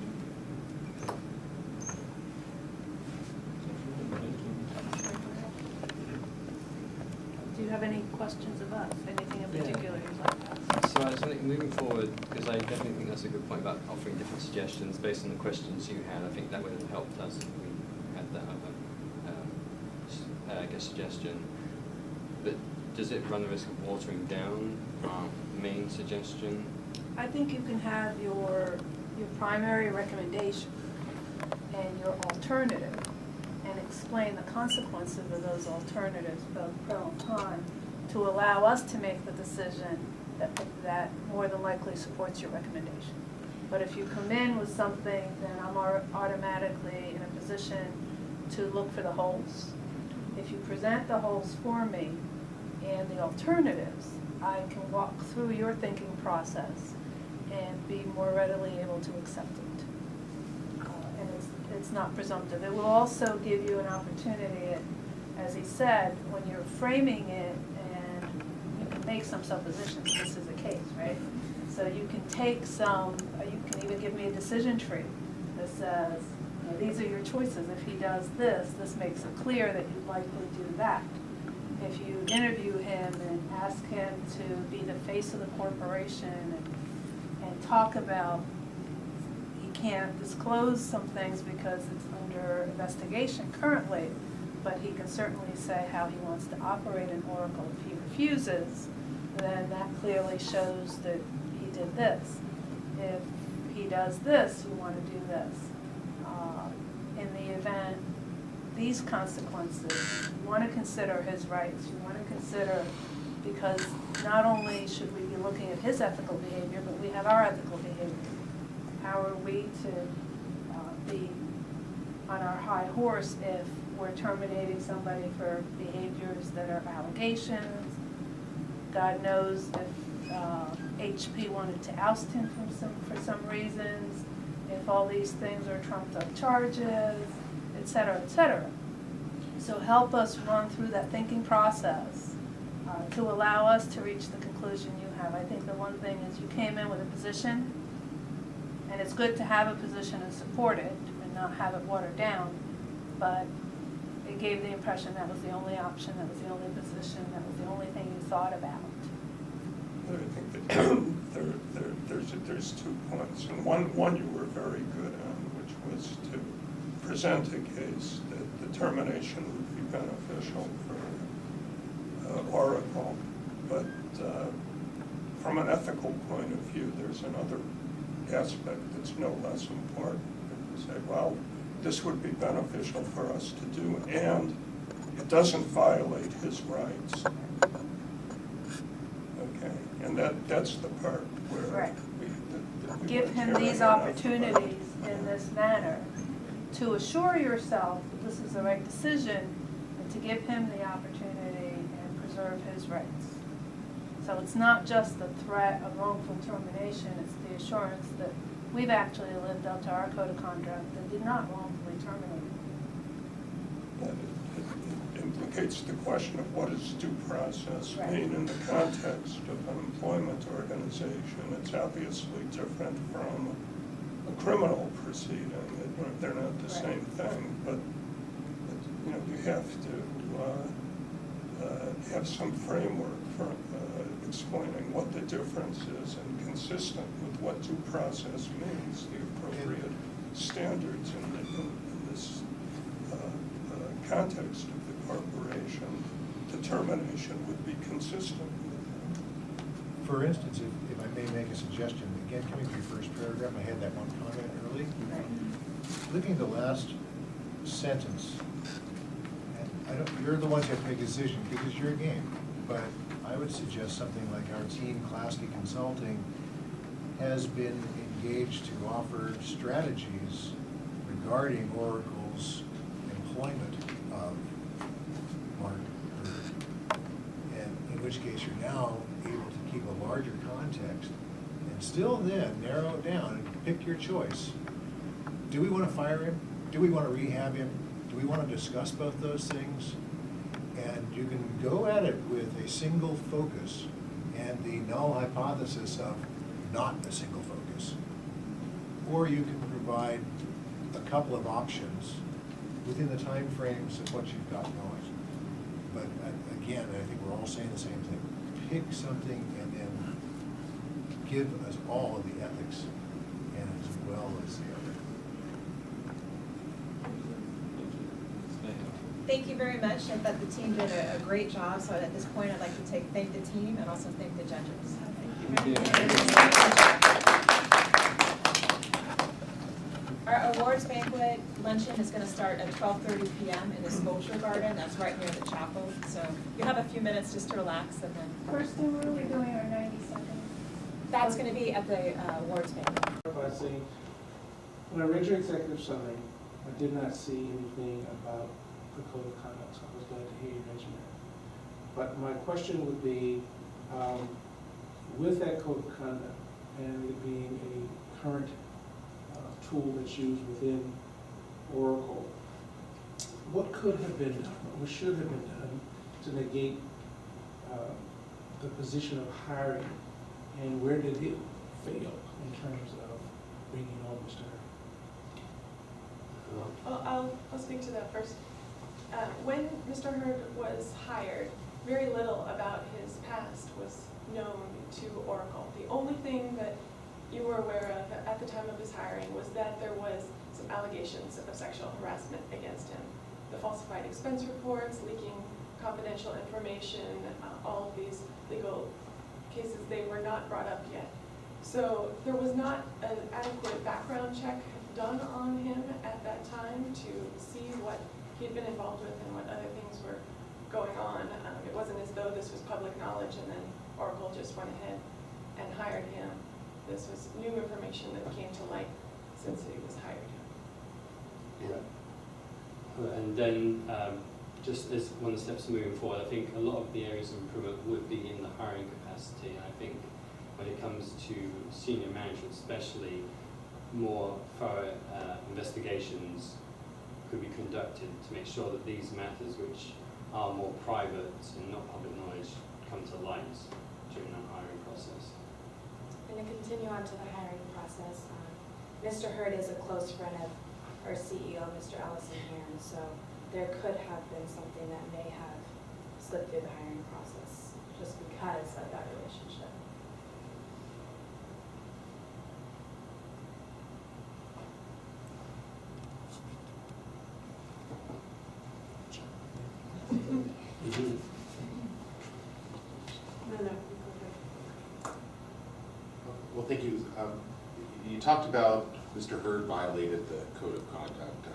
Do you have any questions of us? Anything in particular you'd like to ask? So I think moving forward, because I definitely think that's a good point about offering different suggestions based on the questions you had. I think that would have helped us if we had that suggestion. But does it run the risk of watering down our main suggestion? I think you can have your primary recommendation and your alternative, and explain the consequences of those alternatives, both pro and con, to allow us to make the decision that more than likely supports your recommendation. But if you come in with something, then I'm automatically in a position to look for the holes. If you present the holes for me and the alternatives, I can walk through your thinking process and be more readily able to accept it. And it's not presumptive. It will also give you an opportunity, as he said, when you're framing it, and you can make some suppositions, this is the case, right? So you can take some, you can even give me a decision tree that says, you know, these are your choices. If he does this, this makes it clear that you'd likely do that. If you interview him and ask him to be the face of the corporation and talk about, he can't disclose some things because it's under investigation currently, but he can certainly say how he wants to operate in Oracle. If he refuses, then that clearly shows that he did this. If he does this, you want to do this. In the event, these consequences, you want to consider his rights. You want to consider, because not only should we be looking at his ethical behavior, but we have our ethical behavior. How are we to be on our high horse if we're terminating somebody for behaviors that are allegations? God knows if HP wanted to oust him for some reasons, if all these things are trumped up charges, et cetera, et cetera. So help us run through that thinking process to allow us to reach the conclusion you have. I think the one thing is you came in with a position, and it's good to have a position and support it and not have it watered down, but it gave the impression that was the only option, that was the only position, that was the only thing you thought about. I think that there's 2 points, and one you were very good on, which was to present a case that the termination would be beneficial for Oracle, but from an ethical point of view, there's another aspect that's no less important. You say, well, this would be beneficial for us to do, and it doesn't violate his rights. Okay, and that's the part where Right. we Give him these opportunities in this manner to assure yourself that this is the right decision, and to give him the opportunity and preserve his rights. So it's not just the threat of wrongful termination, it's the assurance that we've actually lived up to our code of conduct and did not wrongfully terminate him. It implicates the question of what does due process Right. mean in the context of an employment organization. It's obviously different from a criminal proceeding. They're not the Right. same thing, but you know, you have to have some framework for explaining what the difference is and consistent with what due process means, the appropriate standards in this context of the corporation. Determination would be consistent with that. For instance, if I may make a suggestion, again, coming to your first paragraph, I had that one comment early. Looking at the last sentence, and you're the ones who have to make a decision because it's your game, but I would suggest something like our team, Klasky Consulting, has been engaged to offer strategies regarding Oracle's employment of Mark Hurd. And in which case you're now able to keep a larger context and still then narrow it down and pick your choice. Do we want to fire him? Do we want to rehab him? Do we want to discuss both those things? And you can go at it with a single focus and the null hypothesis of not a single focus. Or you can provide a couple of options within the time frames of what you've got going. But again, I think we're all saying the same thing. Pick something and then give us all of the ethics and as well as the other. Thank you very much. I thought the team did a great job. So at this point, I'd like to thank the team and also thank the judges. Thank you very much. Our awards banquet luncheon is going to start at 12:30 p.m. in the Sculpture Garden. That's right near the chapel. So you have a few minutes just to relax and then. Kirsten, what are we doing our 90 seconds? That's going to be at the awards banquet. By saying, when I read your executive summary, I did not see anything about the code of conduct, so I was glad to hear you mention that. But my question would be, with that code of conduct and it being a current tool that's used within Oracle, what could have been done, or what should have been done to negate the position of hiring, and where did it fail in terms of bringing on Mr. Hurd? I'll speak to that first. When Mr. Hurd was hired, very little about his past was known to Oracle. The only thing that you were aware of at the time of his hiring was that there was some allegations of sexual harassment against him. The falsified expense reports, leaking confidential information, all of these legal cases, they were not brought up yet. So there was not an adequate background check done on him at that time to see what he had been involved with and what other things were going on. It wasn't as though this was public knowledge and then Oracle just went ahead and hired him. This was new information that came to light since he was hired. Yeah. And then just as one of the steps moving forward, I think a lot of the areas of improvement would be in the hiring capacity. And I think when it comes to senior management especially, more thorough investigations could be conducted to make sure that these matters, which are more private and not public knowledge, come to light during that hiring process. And to continue on to the hiring process, Mr. Hurd is a close friend of our CEO, Mr. Allison here, and so there could have been something that may have slipped through the hiring process just because of that relationship. Well, thank you. You talked about Mr. Hurd violated the code of conduct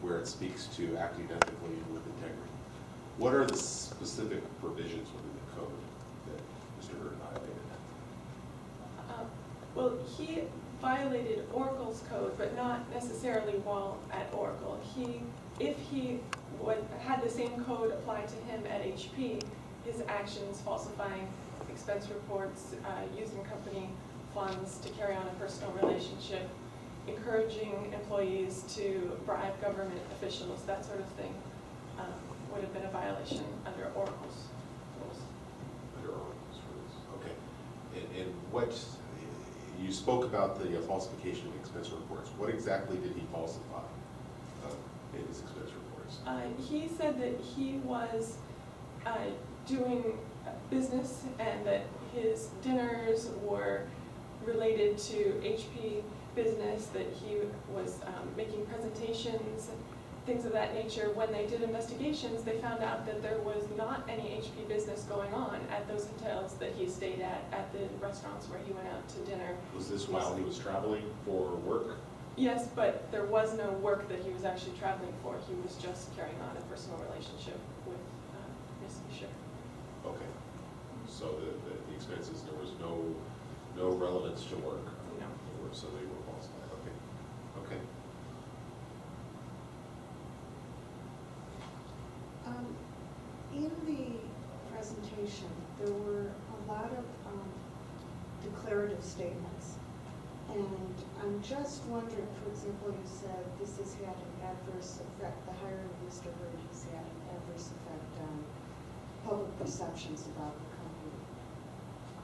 where it speaks to acting ethically and with integrity. What are the specific provisions within the code that Mr. Hurd violated? Well, he violated Oracle's code, but not necessarily while at Oracle. If he had the same code applied to him at HP, his actions falsifying expense reports, using company funds to carry on a personal relationship, encouraging employees to bribe government officials, that sort of thing, would have been a violation under Oracle's rules. Under Oracle's rules, okay. And what, you spoke about the falsification of expense reports. What exactly did he falsify in his expense reports? He said that he was doing business and that his dinners were related to HP business, that he was making presentations, things of that nature. When they did investigations, they found out that there was not any HP business going on at those hotels that he stayed at the restaurants where he went out to dinner. Was this while he was traveling for work? Yes, but there was no work that he was actually traveling for. He was just carrying on a personal relationship with Ms. Fisher. Okay. So the expenses, there was no relevance to work? No. So they were falsified, okay. Okay. In the presentation, there were a lot of declarative statements. And I'm just wondering, for example, you said this has had an adverse effect, the hiring of Mr. Hurd has had an adverse effect on public perceptions about the company.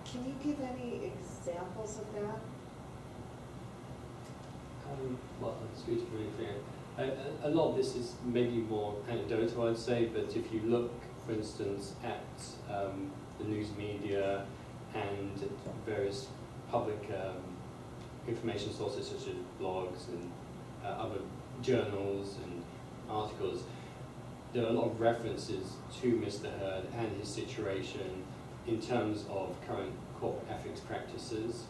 Can you give any examples of that? Well, to be really fair, a lot of this is maybe more anecdotal, I'd say, but if you look, for instance, at the news media and various public information sources such as blogs and other journals and articles, there are a lot of references to Mr. Hurd and his situation in terms of current corporate ethics practices.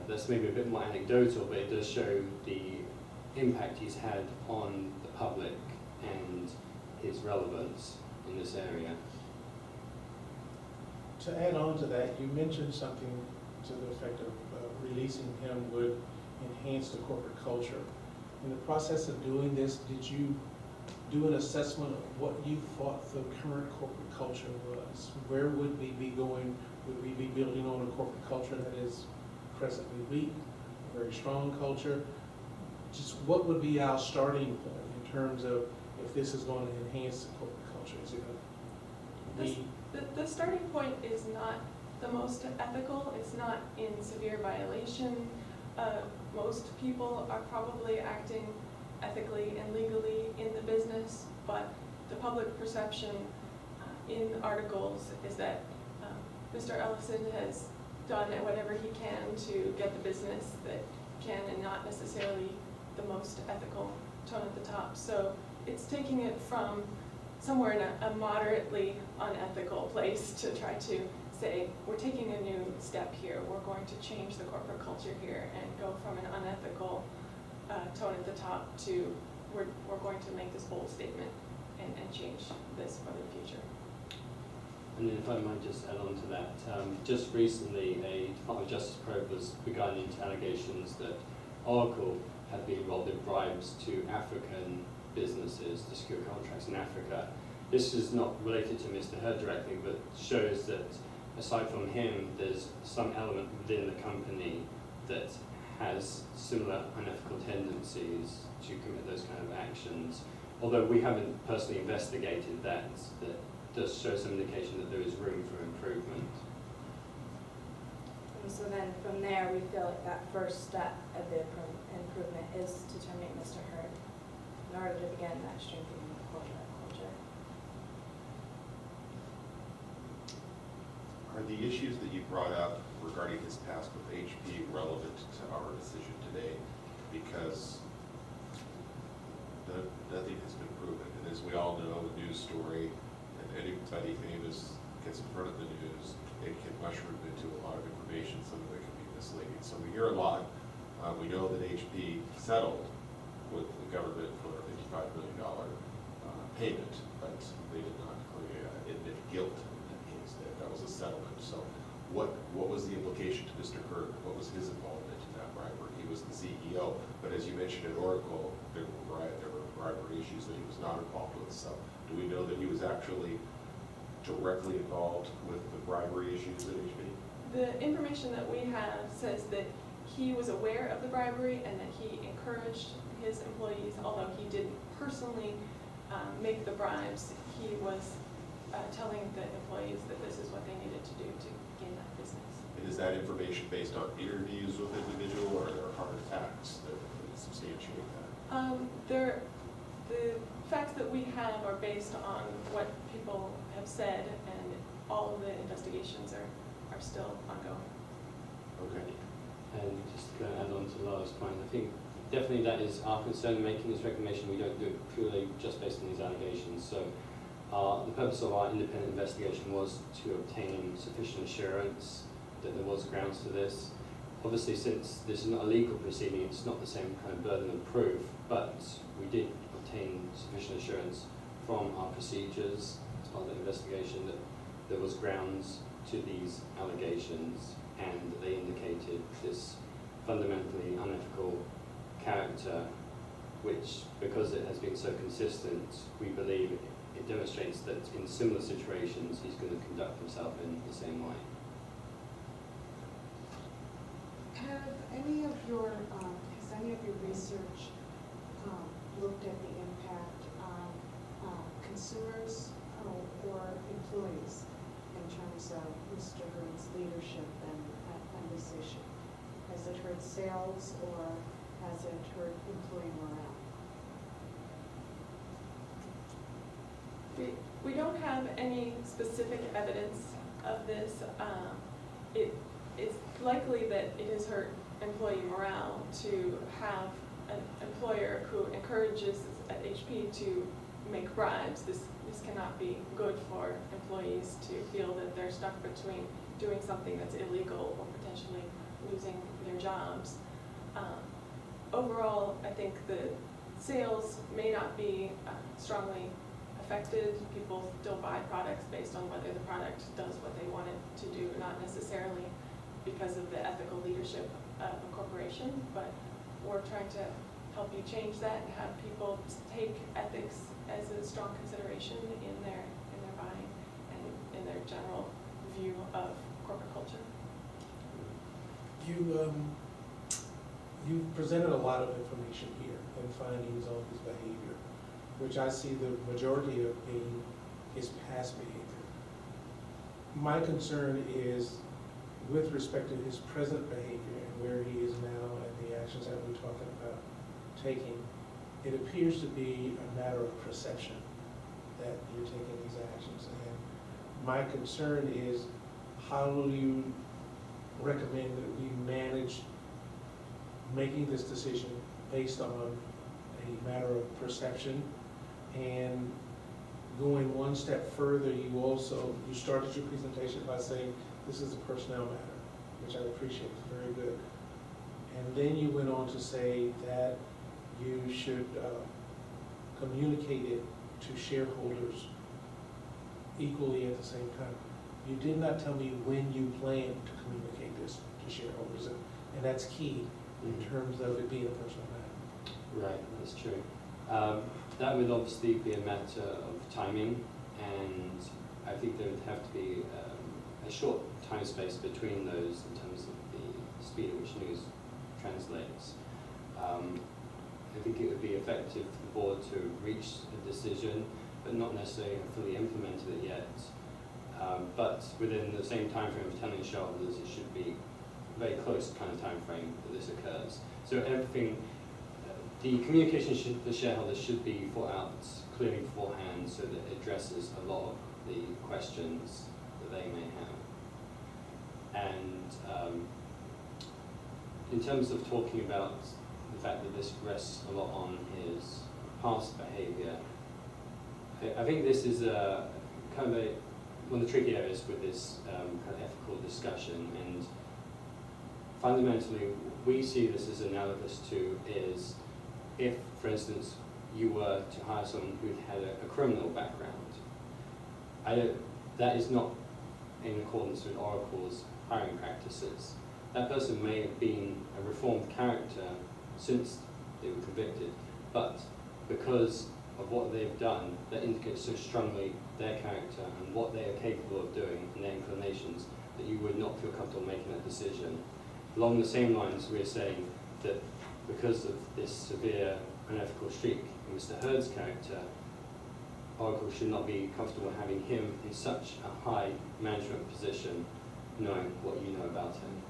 That's maybe a bit more anecdotal, but it does show the impact he's had on the public and his relevance in this area. To add on to that, you mentioned something to the effect of releasing him would enhance the corporate culture. in the process of doing this, did you do an assessment of what you thought the current corporate culture was? Where would we be going? Would we be building on a corporate culture that is presently weak, a very strong culture? Just what would be our starting point in terms of if this is going to enhance the corporate culture? Is it going to be? The starting point is not the most ethical. It's not in severe violation. Most people are probably acting ethically and legally in the business, but the public perception in articles is that Mr. Ellison has done whatever he can to get the business that can, and not necessarily the most ethical tone at the top. So it's taking it from somewhere in a moderately unethical place to try to say, we're taking a new step here, we're going to change the corporate culture here and go from an unethical tone at the top to we're going to make this bold statement and change this for the future. And then if I might just add on to that, just recently a Department of Justice probe was begun into allegations that Oracle had been involved in bribes to African businesses to secure contracts in Africa. This is not related to Mr. Hurd directly, but shows that aside from him, there's some element within the company that has similar unethical tendencies to commit those kind of actions. Although we haven't personally investigated that, that does show some indication that there is room for improvement. And so then from there, we feel like that first step of the improvement is to terminate Mr. Hurd in order to begin that strengthening of the corporate culture. Are the issues that you brought up regarding his past with HP relevant to our decision today? Because nothing has been proven. And as we all know, the news story, and anybody famous gets in front of the news, it can mushroom into a lot of information, some of it can be misleading. So we hear a lot. We know that HP settled with the government for a $55 million payment, but they did not admit guilt in that case. That was a settlement. So what was the implication to Mr. Hurd? What was his involvement in that bribery? He was the CEO, but as you mentioned at Oracle, there were bribery issues that he was not involved with. So do we know that he was actually directly involved with the bribery issues at HP? The information that we have says that he was aware of the bribery and that he encouraged his employees, although he didn't personally make the bribes, he was telling the employees that this is what they needed to do to gain that business. And is that information based on interviews with individual, or are there hard facts that substantiate that? The facts that we have are based on what people have said, and all of the investigations are still ongoing. Okay. And just to add on to Laura's point, I think definitely that is our concern making this recommendation. We don't do it purely just based on these allegations. So the purpose of our independent investigation was to obtain sufficient assurance that there was grounds for this. Obviously, since this is not a legal proceeding, it's not the same kind of burden of proof, but we did obtain sufficient assurance from our procedures as part of the investigation that there was grounds to these allegations, and they indicated this fundamentally unethical character, which, because it has been so consistent, we believe it demonstrates that in similar situations he's going to conduct himself in the same way. Has any of your research looked at the impact on consumers or employees in terms of Mr. Hurd's leadership and this issue? Has it hurt sales, or has it hurt employee morale? We don't have any specific evidence of this. It is likely that it has hurt employee morale to have an employer who encourages at HP to make bribes. This cannot be good for employees to feel that they're stuck between doing something that's illegal or potentially losing their jobs. Overall, I think the sales may not be strongly affected. People still buy products based on whether the product does what they want it to do, not necessarily because of the ethical leadership of a corporation, but we're trying to help you change that and have people take ethics as a strong consideration in their buying and in their general view of corporate culture. You presented a lot of information here and findings on his behavior, which I see the majority of being his past behavior. My concern is with respect to his present behavior and where he is now and the actions that we're talking about taking, it appears to be a matter of perception that you're taking these actions. And my concern is, how do you recommend that we manage making this decision based on a matter of perception? And going one step further, you started your presentation by saying this is a personnel matter, which I appreciate, it's very good. And then you went on to say that you should communicate it to shareholders equally at the same time. You did not tell me when you plan to communicate this to shareholders, and that's key in terms of it being a personal matter. Right, that's true. That would obviously be a matter of timing, and I think there would have to be a short time space between those in terms of the speed at which news translates. I think it would be effective for the board to reach a decision, but not necessarily have fully implemented it yet. But within the same time frame of telling shareholders, it should be a very close kind of time frame that this occurs. So everything, the communication to the shareholders should be thought out clearly beforehand, so that it addresses a lot of the questions that they may have. And in terms of talking about the fact that this rests a lot on his past behavior, I think this is a kind of one of the tricky areas with this kind of ethical discussion. And fundamentally, we see this as analogous to is if, for instance, you were to hire someone who had a criminal background. That is not in accordance with Oracle's hiring practices. That person may have been a reformed character since they were convicted, but because of what they've done, that indicates so strongly their character and what they are capable of doing and their inclinations that you would not feel comfortable making that decision. Along the same lines, we're saying that because of this severe unethical streak in Mr. Hurd's character, Oracle should not be comfortable having him in such a high management position, knowing what you know about him.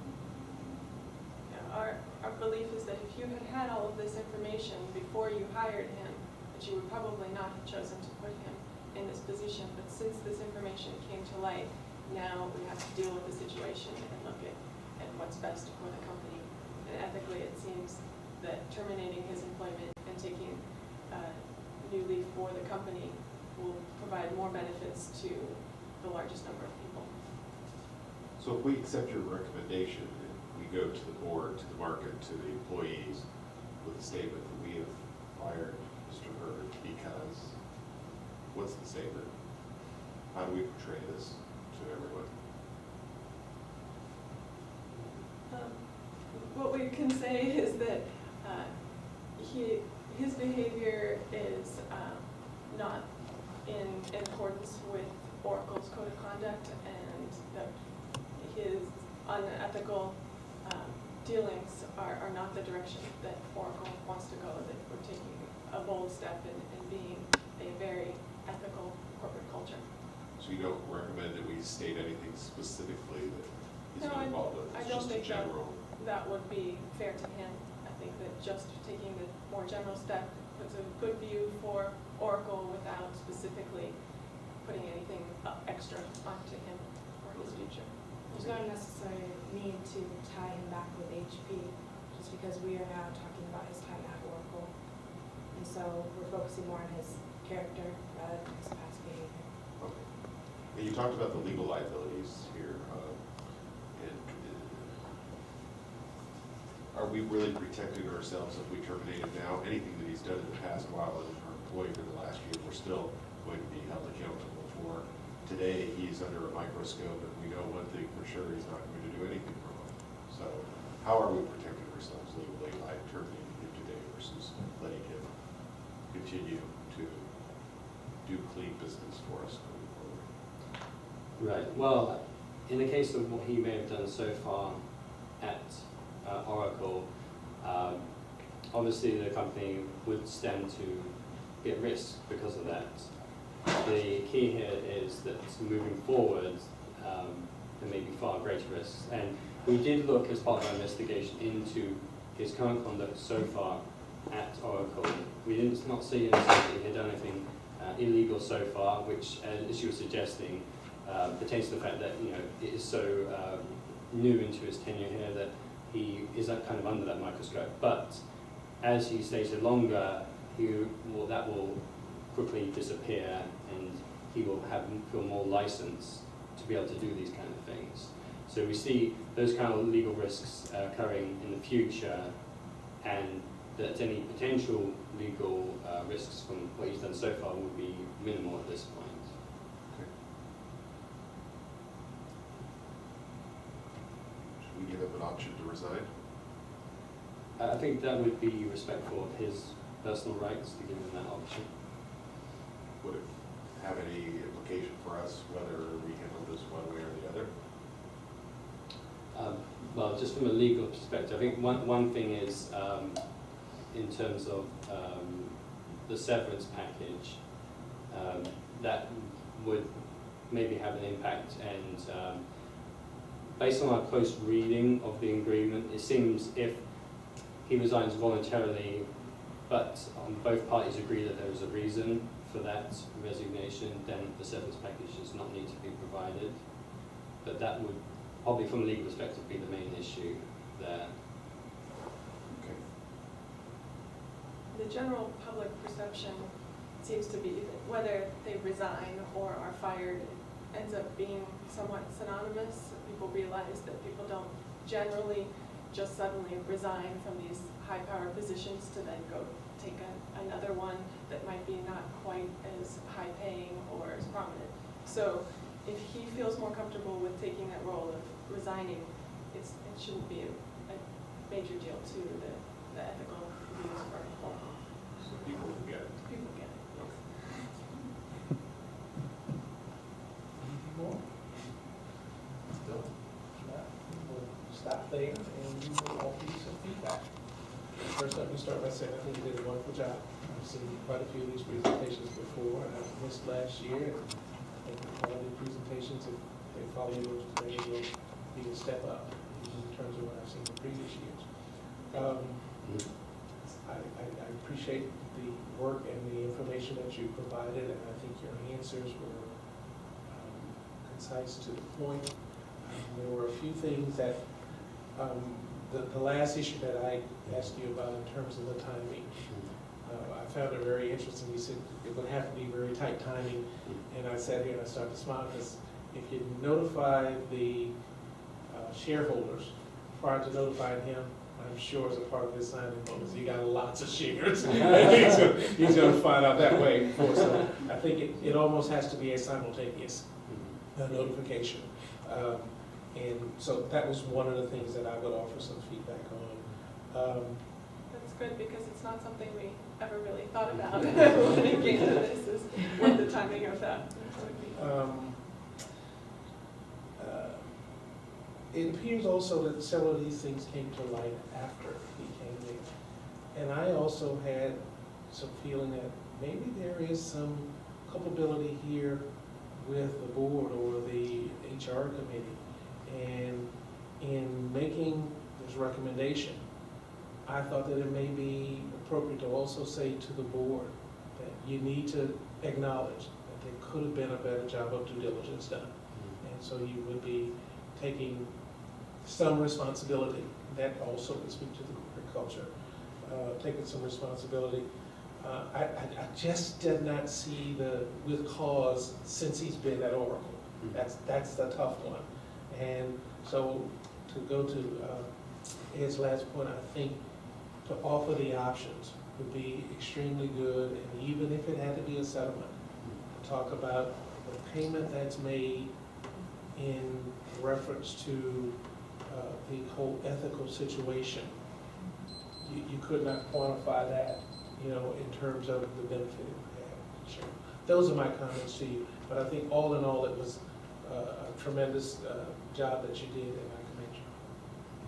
Yeah, our belief is that if you had had all of this information before you hired him, that you would probably not have chosen to put him in this position. But since this information came to light, now we have to deal with the situation and look at what's best for the company. And ethically, it seems that terminating his employment and taking new leaf for the company will provide more benefits to the largest number of people. So if we accept your recommendation, and we go to the board, to the market, to the employees with a statement that we have fired Mr. Hurd because, what's the statement? How do we portray this to everyone? What we can say is that his behavior is not in accordance with Oracle's code of conduct, and that his unethical dealings are not the direction that Oracle wants to go, that we're taking a bold step in being a very ethical corporate culture. So you don't recommend that we state anything specifically that he's No, been involved with? I It's don't just a think general. that would be fair to him. I think that just taking the more general step puts a good view for Oracle without specifically putting anything extra onto him for his future. There's not necessarily a need to tie him back with HP, just because we are now talking about his time at Oracle. And so we're focusing more on his character rather than his past behavior. Okay. And you talked about the legal liabilities here, and are we really protecting ourselves if we terminate him now? Anything that he's done in the past while as our employee for the last year, we're still going to be held accountable for. Today, he's under a microscope, and we know one thing for sure, he's not going to do anything wrong. So how are we protecting ourselves legally by terminating him today versus letting him continue to do clean business for us going forward? Right. Well, in the case of what he may have done so far at Oracle, obviously the company would stand to be at risk because of that. The key here is that moving forward, there may be far greater risks. And we did look as part of our investigation into his current conduct so far at Oracle. We did not see anything he had done anything illegal so far, which, as you were suggesting, pertains to the fact that it is so new into his tenure here that he is kind of under that microscope. But as he stated longer, that will quickly disappear, and he will feel more license to be able to do these kind of things. So we see those kind of legal risks occurring in the future, and that any potential legal risks from what he's done so far would be minimal at this point. Okay. Should we give him an option to resign? I think that would be respectful of his personal rights to give him that option. Would it have any implication for us whether we handle this one way or the other? Well, just from a legal perspective, I think one thing is in terms of the severance package, that would maybe have an impact. And based on our close reading of the agreement, it seems if he resigns voluntarily, but both parties agree that there is a reason for that resignation, then the severance package does not need to be provided. But that would probably, from a legal perspective, be the main issue there. Okay. The general public perception seems to be that whether they resign or are fired, it ends up being somewhat synonymous. People realize that people don't generally just suddenly resign from these high-powered positions to then go take another one that might be not quite as high-paying or as prominent. So if he feels more comfortable with taking that role of resigning, it shouldn't be a major deal to the ethical views for Oracle. So people will get it. People get it. Okay. More? Bill? We'll stop there and we will offer you some feedback. First, let me start by saying I think you did a wonderful job. I've seen quite a few of these presentations before, and I missed last year. And I think all the presentations, if they follow you, they will be a step up in terms of what I've seen in previous years. I appreciate the work and the information that you provided, and I think your answers were concise to the point. There were a few things that the last issue that I asked you about in terms of the timing, I found it very interesting. You said it would have to be very tight timing, and I sat here and I started to smile because if you notify the shareholders prior to notifying him, I'm sure as a part of his signing bonus, he got lots of shares. He's going to find out that way before. So I think it almost has to be a simultaneous notification. And so that was one of the things that I would offer some feedback on. That's good because it's not something we ever really thought about when it came to this, is what the timing of that would be. It appears also that several of these things came to light after he came in. And I also had some feeling that maybe there is some culpability here with the board or the HR committee. And in making this recommendation, I thought that it may be appropriate to also say to the board that you need to acknowledge that there could have been a better job of due diligence done. And so you would be taking some responsibility. That also would speak to the corporate culture, taking some responsibility. I just did not see the with cause since he's been at Oracle. That's the tough one. And so to go to Ed's last point, I think to offer the options would be extremely good, and even if it had to be a settlement, talk about the payment that's made in reference to the whole ethical situation. you could not quantify that, you know, in terms of the benefit it would have. Sure. Those are my comments to you, but I think all in all, it was a tremendous job that you did, and I commend you.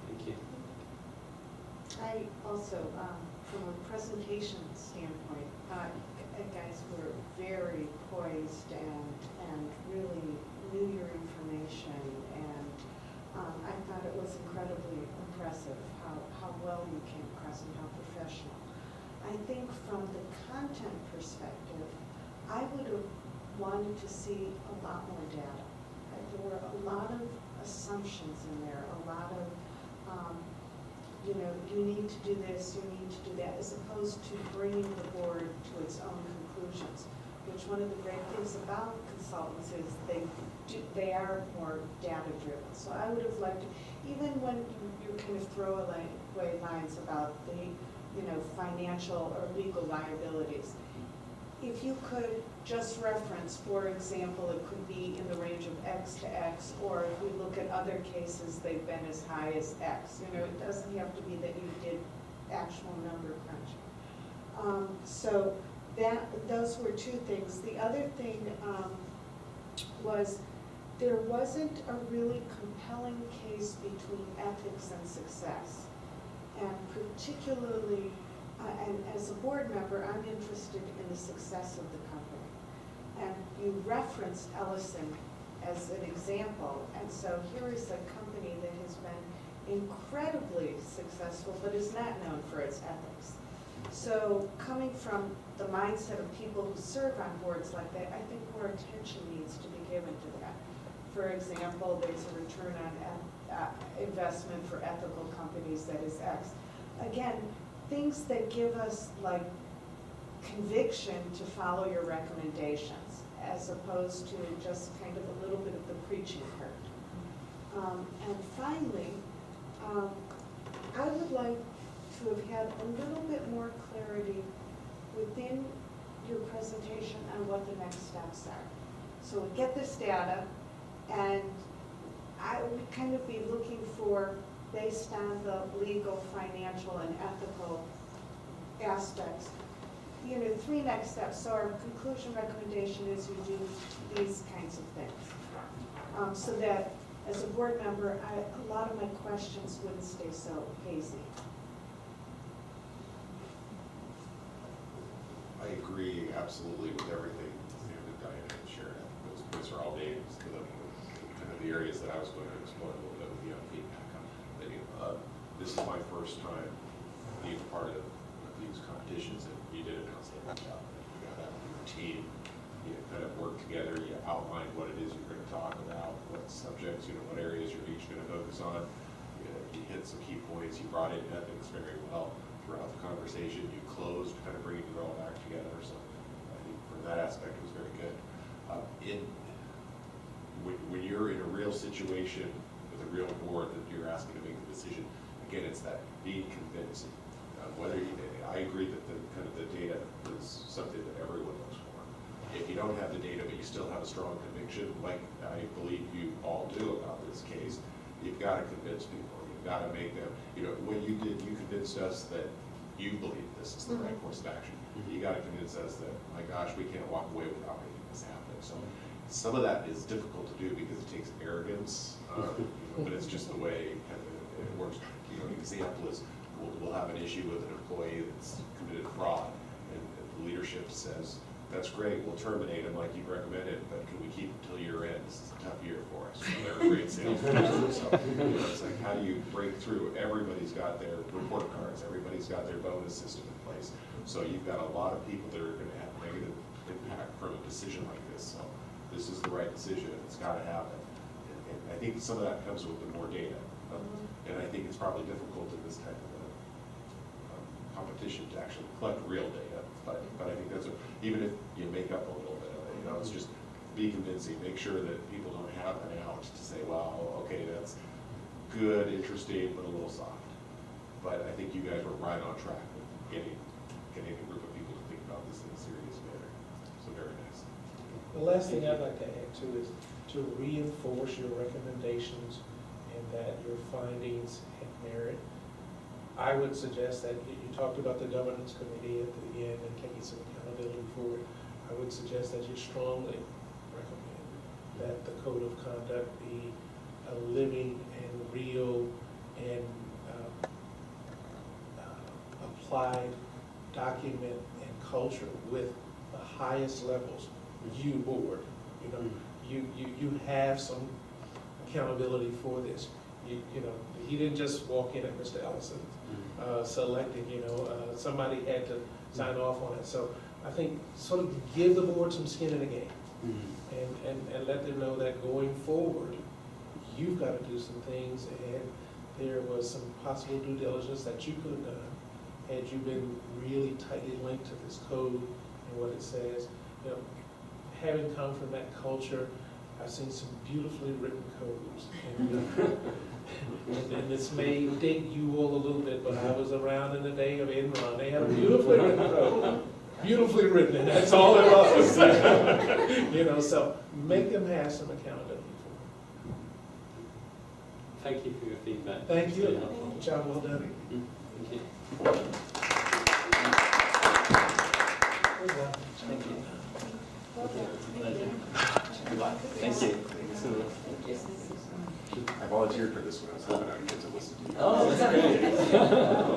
Thank you. I also, from a presentation standpoint, guys were very poised and really knew your information, and I thought it was incredibly impressive how well you came across and how professional. I think from the content perspective, I would have wanted to see a lot more data. There were a lot of assumptions in there, a lot of, you know, you need to do this, you need to do that, as opposed to bringing the board to its own conclusions, which one of the great things about consultants is they are more data driven. So I would have liked, even when you kind of throw away lines about the, you know, financial or legal liabilities, if you could just reference, for example, it could be in the range of X to X, or if we look at other cases, they've been as high as X. You know, it doesn't have to be that you did actual number crunching. So those were two things. The other thing was there wasn't a really compelling case between ethics and success, and particularly. And as a board member, I'm interested in the success of the company. And you referenced Ellison as an example. And so here is a company that has been incredibly successful, but is not known for its ethics. So coming from the mindset of people who serve on boards like that, I think more attention needs to be given to that. For example, there's a return on investment for ethical companies that is X. Again, things that give us like conviction to follow your recommendations, as opposed to just kind of a little bit of the preaching part. And finally, I would like to have had a little bit more clarity within your presentation on what the next steps are. So we get this data, and I would kind of be looking for, based on the legal, financial, and ethical aspects, you know, 3 next steps. So our conclusion recommendation is you do these kinds of things. So that as a board member, a lot of my questions wouldn't stay so hazy. I agree absolutely with everything that Diana and shared. Those points are all names to them. Kind of the areas that I was going to explore a little bit with the feedback on. This is my first time being part of these competitions, and you did an outstanding job. You got out with your team, you kind of worked together, you outlined what it is you're going to talk about, what subjects, you know, what areas you're each going to focus on. You hit some key points, you brought in ethics very well throughout the conversation, you closed, kind of bringing it all back together. So I think from that aspect it was very good. When you're in a real situation with a real board that you're asking to make the decision, again, it's that being convincing. I agree that the data is something that everyone looks for. If you don't have the data, but you still have a strong conviction, like I believe you all do about this case, you've got to convince people. You've got to make them, you know, what you did, you convinced us that you believe this is the right course of action. You got to convince us that, my gosh, we can't walk away without making this happen. So some of that is difficult to do because it takes arrogance, but it's just the way it works. You know, an example is we'll have an issue with an employee that's committed fraud, and the leadership says, that's great, we'll terminate him like you recommended, but can we keep him till year end? This is a tough year for us. They're a great salesperson. So you know, it's like, how do you break through? Everybody's got their report cards, everybody's got their bonus system in place. So you've got a lot of people that are going to have negative impact from a decision like this. So this is the right decision, it's got to happen. And I think some of that comes with the more data. And I think it's probably difficult in this type of competition to actually collect real data. But I think that's even if you make up a little bit of it, you know, it's just be convincing. Make sure that people don't have an out to say, well, okay, that's good, interesting, but a little soft. But I think you guys were right on track with getting a group of people to think about this in a serious manner. So very nice. The last thing I'd like to add to is to reinforce your recommendations and that your findings have merit. I would suggest that you talked about the governance committee at the end and taking some accountability for it. I would suggest that you strongly recommend that the code of conduct be a living and real and applied document and culture with the highest levels. You board, you know, you have some accountability for this. You know, he didn't just walk in at Mr. Ellison, selected, you know, somebody had to sign off on it. So I think sort of give the board some skin in the game and let them know that going forward, you've got to do some things, and there was some possible due diligence that you could have done had you been really tightly linked to this code and what it says. You know, having come from that culture, I've seen some beautifully written codes. And this may date you all a little bit, but I was around in the day of Enron. They had a beautifully written code. Beautifully written, and that's all it was. You know, so make them have some accountability for it. Thank you for your feedback. Thank It's you. really helpful. Job well done. Thank you. Thank you. Good luck. Thank you. I volunteered for this one. I was hoping I would get to listen to you. Oh, that's great.